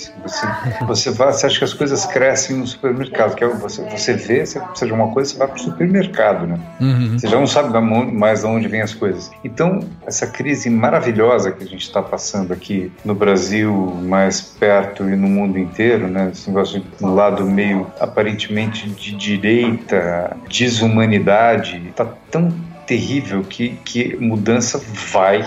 Você acha que as coisas crescem no supermercado, que você vê, se seja uma coisa, você vai para o supermercado, né? Você já não sabe mais de onde vêm as coisas. Então, essa crise maravilhosa que a gente está passando aqui no Brasil, mais perto e no mundo inteiro, né? Esse negócio de um lado meio aparentemente de direita, desumanidade, está tão terrível que mudança vai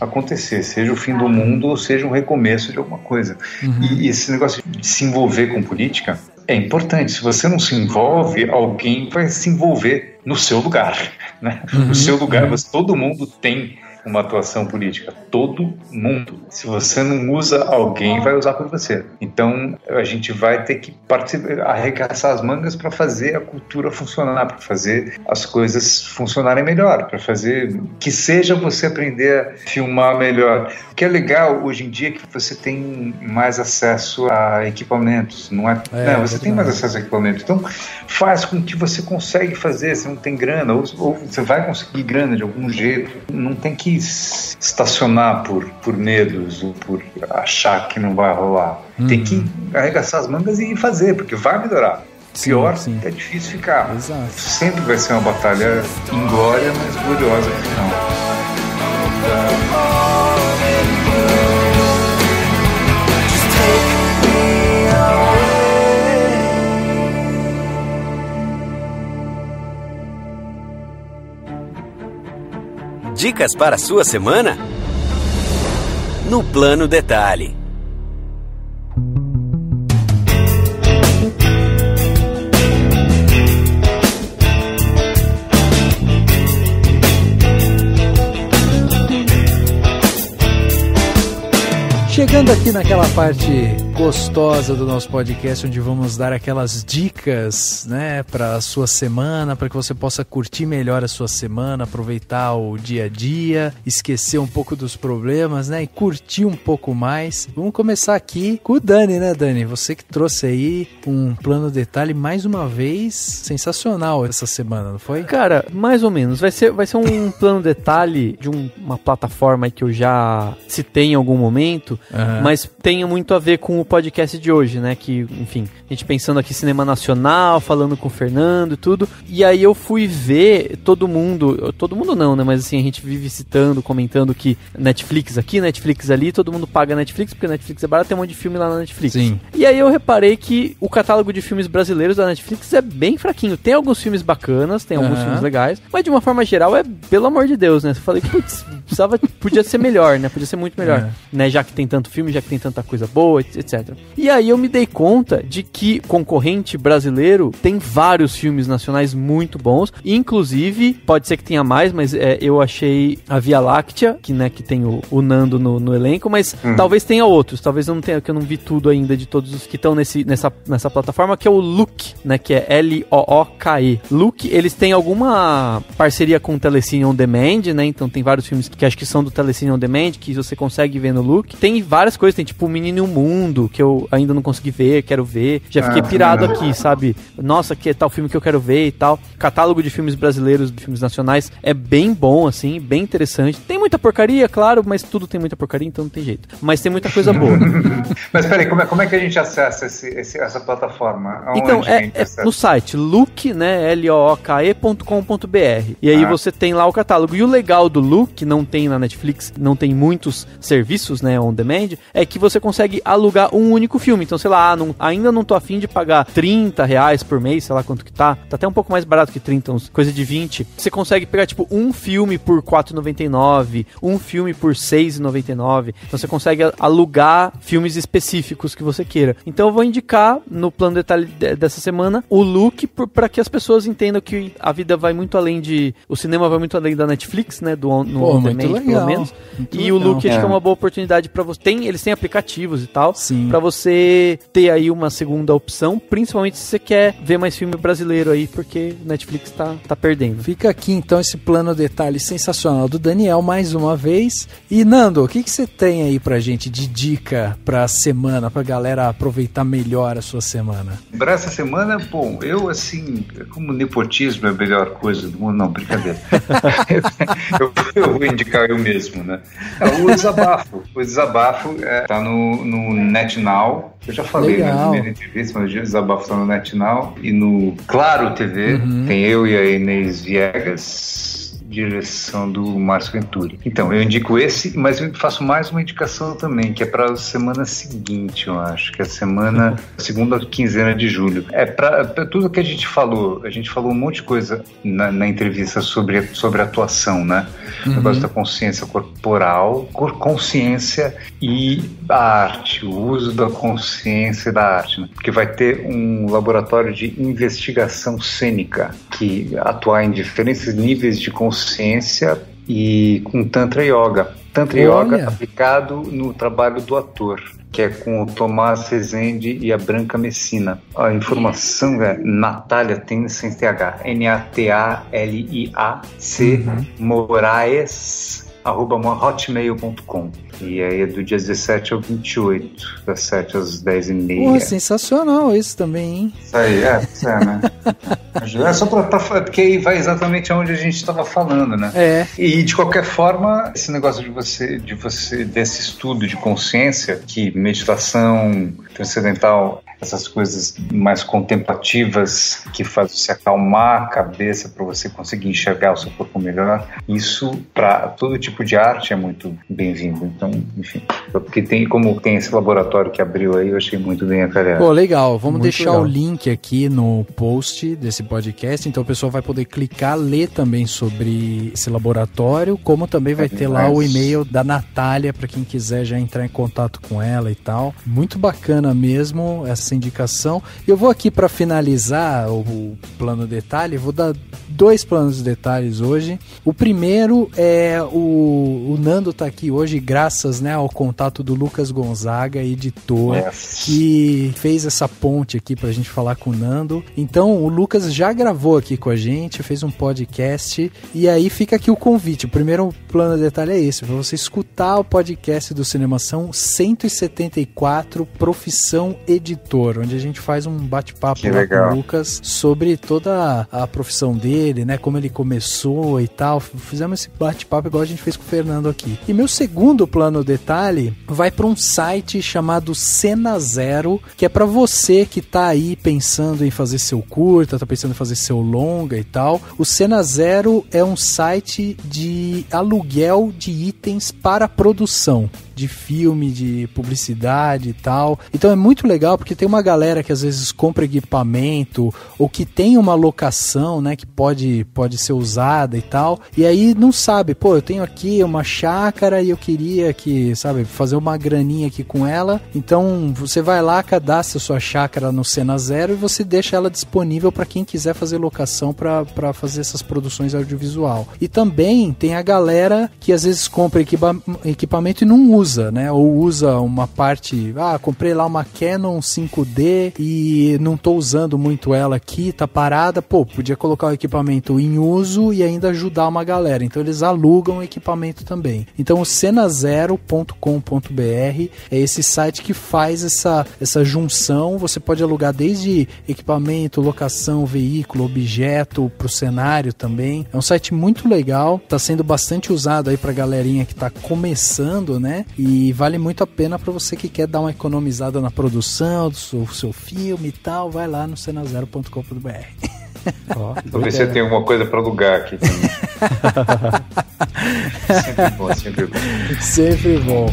acontecer, seja o fim do mundo ou seja um recomeço de alguma coisa. E esse negócio de se envolver com política é importante. Se você não se envolve, alguém vai se envolver no seu lugar, né? No seu lugar, todo mundo tem uma atuação política? Todo mundo. Se você não usa, alguém vai usar por você. Então, a gente vai ter que arregaçar as mangas para fazer a cultura funcionar, para fazer as coisas funcionarem melhor, para fazer que seja você aprender a filmar melhor. O que é legal hoje em dia é que você tem mais acesso a equipamentos, não é? Você tem mais acesso a equipamentos. Então, faz com que você consegue fazer, você não tem grana, ou você vai conseguir grana de algum jeito. Não tem que estacionar por medos ou por achar que não vai rolar. Tem que arregaçar as mangas e fazer, porque vai melhorar. Pior, é difícil ficar. Exato. Sempre vai ser uma batalha inglória, mas gloriosa no final. Dicas para a sua semana? No Plano Detalhe. Chegando aqui naquela parte gostosa do nosso podcast, onde vamos dar aquelas dicas, né, para a sua semana, para que você possa curtir melhor a sua semana, aproveitar o dia a dia, esquecer um pouco dos problemas, né, e curtir um pouco mais. Vamos começar aqui com o Dani, né, Dani? Você que trouxe aí um Plano Detalhe mais uma vez sensacional essa semana, não foi? Cara, mais ou menos. Vai ser um Plano Detalhe de uma plataforma que eu já citei em algum momento. Mas tem muito a ver com o podcast de hoje, né? Que, enfim, a gente pensando aqui cinema nacional, falando com o Fernando e tudo. E aí eu fui ver todo mundo não, né? Mas assim, a gente vive citando, comentando que Netflix aqui, Netflix ali, todo mundo paga Netflix, porque Netflix é barato, tem um monte de filme lá na Netflix. Sim. E aí eu reparei que o catálogo de filmes brasileiros da Netflix é bem fraquinho. Tem alguns filmes bacanas, tem alguns filmes legais, mas de uma forma geral é, pelo amor de Deus, né? Eu falei, putz, podia ser melhor, né? Podia ser muito melhor, né? Já que tem tanto filme, já que tem tanta coisa boa, etc. E aí eu me dei conta de que concorrente brasileiro tem vários filmes nacionais muito bons, inclusive, pode ser que tenha mais, mas eu achei a Via Láctea, que tem o Nando no elenco, mas talvez tenha outros, talvez eu não tenha, que eu não vi tudo ainda de todos os que estão nessa plataforma, que é o Look, né, que é L-O-O-K-E. Look, eles têm alguma parceria com o Telecine On Demand, né, então tem vários filmes que acho que são do Telecine On Demand, que você consegue ver no Look. Tem várias coisas, tem tipo O Menino e o Mundo, que eu ainda não consegui ver, quero ver. Já fiquei pirado aqui, sabe? Nossa, que é tal filme que eu quero ver e tal. Catálogo de filmes brasileiros, de filmes nacionais, é bem bom, assim, bem interessante. Tem muita porcaria, claro, mas tudo tem muita porcaria, então não tem jeito. Mas tem muita coisa boa. Mas peraí, como é que a gente acessa essa plataforma? Então, é no site Look, né, looke.com.br. E aí você tem lá o catálogo. E o legal do Look, não tem na Netflix, não tem muitos serviços, né, on demand, é que você consegue alugar um único filme. Então, sei lá, ainda não tô afim de pagar R$30 por mês, sei lá quanto que tá. Tá até um pouco mais barato que 30, coisa de 20. Você consegue pegar, tipo, um filme por R$4,99, um filme por R$6,99. Então, você consegue alugar filmes específicos que você queira. Então, eu vou indicar, no Plano Detalhe dessa semana, o Look, para que as pessoas entendam que a vida vai muito além o cinema vai muito além da Netflix, né, no on demand, pelo menos. E o Look, acho que é uma boa oportunidade para você. Eles têm aplicativos e tal, para você ter aí uma segunda opção, principalmente se você quer ver mais filme brasileiro aí, porque o Netflix tá perdendo. Fica aqui então esse Plano Detalhe sensacional do Daniel mais uma vez. E Nando, o que você tem aí pra gente de dica pra semana, pra galera aproveitar melhor a sua semana? Pra essa semana, bom, eu assim, como nepotismo é a melhor coisa do mundo, não, brincadeira. eu vou indicar eu mesmo, né? O desabafo tá no NetNow. Eu já falei na primeira entrevista, mas o desabafo tá no NetNow e no Claro TV. Tem eu e a Inês Viegas, direção do Márcio Venturi. Então, eu indico esse, mas eu faço mais uma indicação também, que é para a semana seguinte, eu acho, que é a segunda quinzena de julho. É para tudo que a gente falou um monte de coisa na entrevista sobre atuação, né? O negócio da consciência corporal, consciência e a arte, o uso da consciência e da arte, né? Porque vai ter um laboratório de investigação cênica que atuar em diferentes níveis de consciência e com Tantra Yoga. Tantra Yoga aplicado no trabalho do ator, que é com o Tomás Rezende e a Branca Messina. A informação é Natália, tem sem TH, NATALIAC Moraes @hotmail.com. E aí é do dia 17 ao 28, das 7 às 10h30. Pô, sensacional isso também, hein? Isso aí, né? É só porque aí vai exatamente aonde a gente estava falando, né? E de qualquer forma, esse negócio de você desse estudo de consciência, que meditação transcendental, essas coisas mais contemplativas que fazem você acalmar a cabeça para você conseguir enxergar o seu corpo melhor, isso para todo tipo de arte é muito bem-vindo. Então, enfim, porque como tem esse laboratório que abriu aí, eu achei muito bem acalhado. Pô, legal. Vamos deixar o link aqui no post desse podcast, então o pessoal vai poder clicar, ler também sobre esse laboratório, como também vai ter lá o e-mail da Natália para quem quiser já entrar em contato com ela e tal. Muito bacana mesmo essa indicação. Eu vou aqui para finalizar o plano detalhe, vou dar 2 planos de detalhes hoje. O primeiro é o Nando tá aqui hoje graças, né, ao contato do Lucas Gonzaga, editor, que fez essa ponte aqui pra gente falar com o Nando. Então o Lucas já gravou aqui com a gente, fez um podcast, e aí fica aqui o convite. O primeiro plano de detalhe é esse, para você escutar o podcast do Cinemação 174, Profissão Editor, onde a gente faz um bate-papo lá com o Lucas sobre toda a profissão dele, né, como ele começou e tal. Fizemos esse bate-papo igual a gente fez com o Fernando aqui. E meu segundo plano detalhe vai para um site chamado Cena Zero, que é para você que tá aí pensando em fazer seu curta, tá pensando em fazer seu longa e tal. O Cena Zero é um site de aluguel de itens para produção de filme, de publicidade e tal. Então é muito legal porque tem uma galera que às vezes compra equipamento ou que tem uma locação, né, que pode ser usada e tal, e aí não sabe, pô, eu tenho aqui uma chácara e eu queria que, sabe, fazer uma graninha aqui com ela. Então você vai lá, cadastra sua chácara no Cena Zero e você deixa ela disponível para quem quiser fazer locação para fazer essas produções audiovisual. E também tem a galera que às vezes compra equipamento e não usa, né? Ou usa uma parte, comprei lá uma Canon 5D e não tô usando muito ela aqui, tá parada, pô, podia colocar o equipamento em uso e ainda ajudar uma galera. Então eles alugam o equipamento também. Então o cenazero.com.br é esse site que faz essa junção. Você pode alugar desde equipamento, locação, veículo, objeto, pro cenário também. É um site muito legal, tá sendo bastante usado aí pra galerinha que tá começando, né? E vale muito a pena para você que quer dar uma economizada na produção do seu filme e tal, vai lá no cenazero.com.br. Talvez você tenha alguma coisa para alugar aqui também. Sempre bom, sempre bom. Sempre bom.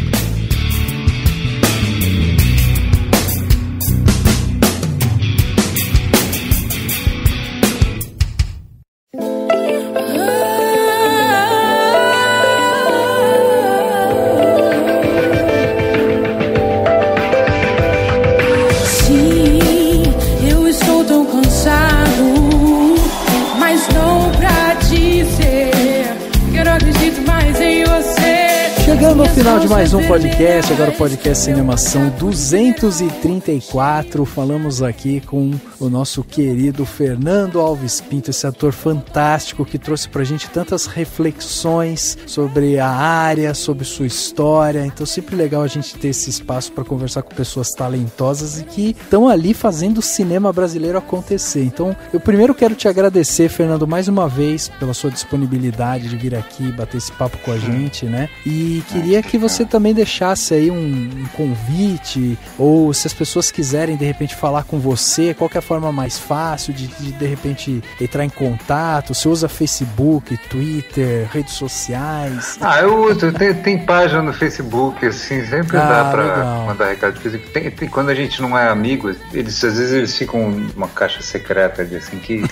Chegando ao final de mais um podcast, agora o podcast Cinemação 234, falamos aqui com o nosso querido Fernando Alves Pinto, esse ator fantástico que trouxe pra gente tantas reflexões sobre a área, sobre sua história. Então sempre legal a gente ter esse espaço para conversar com pessoas talentosas e que estão ali fazendo o cinema brasileiro acontecer. Então eu primeiro quero te agradecer, Fernando, mais uma vez pela sua disponibilidade de vir aqui bater esse papo com a gente, né? E queria que você também deixasse aí um convite, ou se as pessoas quiserem de repente falar com você, qual que é a forma mais fácil de repente entrar em contato? Você usa Facebook, Twitter, redes sociais? Eu uso, tem página no Facebook, assim, sempre dá pra mandar recado. Tem, quando a gente não é amigo, às vezes eles ficam numa caixa secreta, assim, que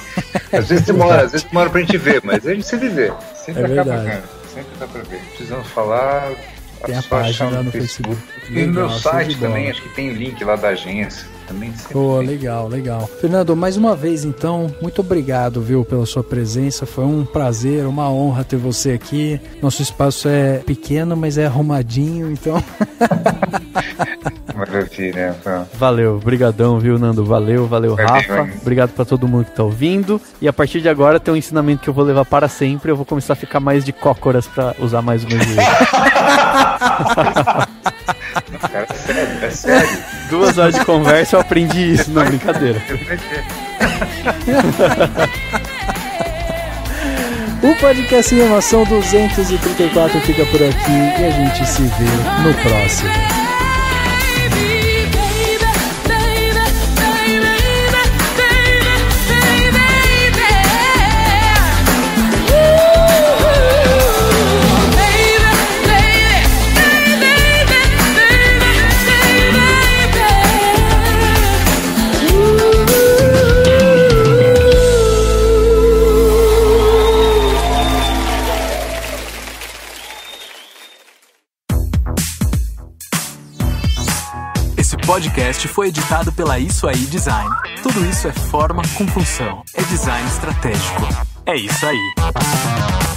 às vezes demora pra gente ver, mas a gente sempre vê, sempre acaba vendo. Sempre dá pra ver. Precisamos falar. Tem a página no Facebook. Tem no meu site também, acho que tem o link lá da agência. também. Pô, legal. Fernando, mais uma vez, então, muito obrigado, viu, pela sua presença. Foi um prazer, uma honra ter você aqui. Nosso espaço é pequeno, mas é arrumadinho, então... Maravilha. Valeu, brigadão, viu, Nando? Valeu, Rafa. Obrigado pra todo mundo que tá ouvindo. E a partir de agora tem um ensinamento que eu vou levar para sempre. Eu vou começar a ficar mais de cócoras pra usar mais o meu joelho. Cara, é sério. 2 horas de conversa eu aprendi isso, não, brincadeira. O podcast Cinemação 234 fica por aqui e a gente se vê no próximo. O podcast foi editado pela Isso Aí Design. Tudo isso é forma com função. É design estratégico. É isso aí.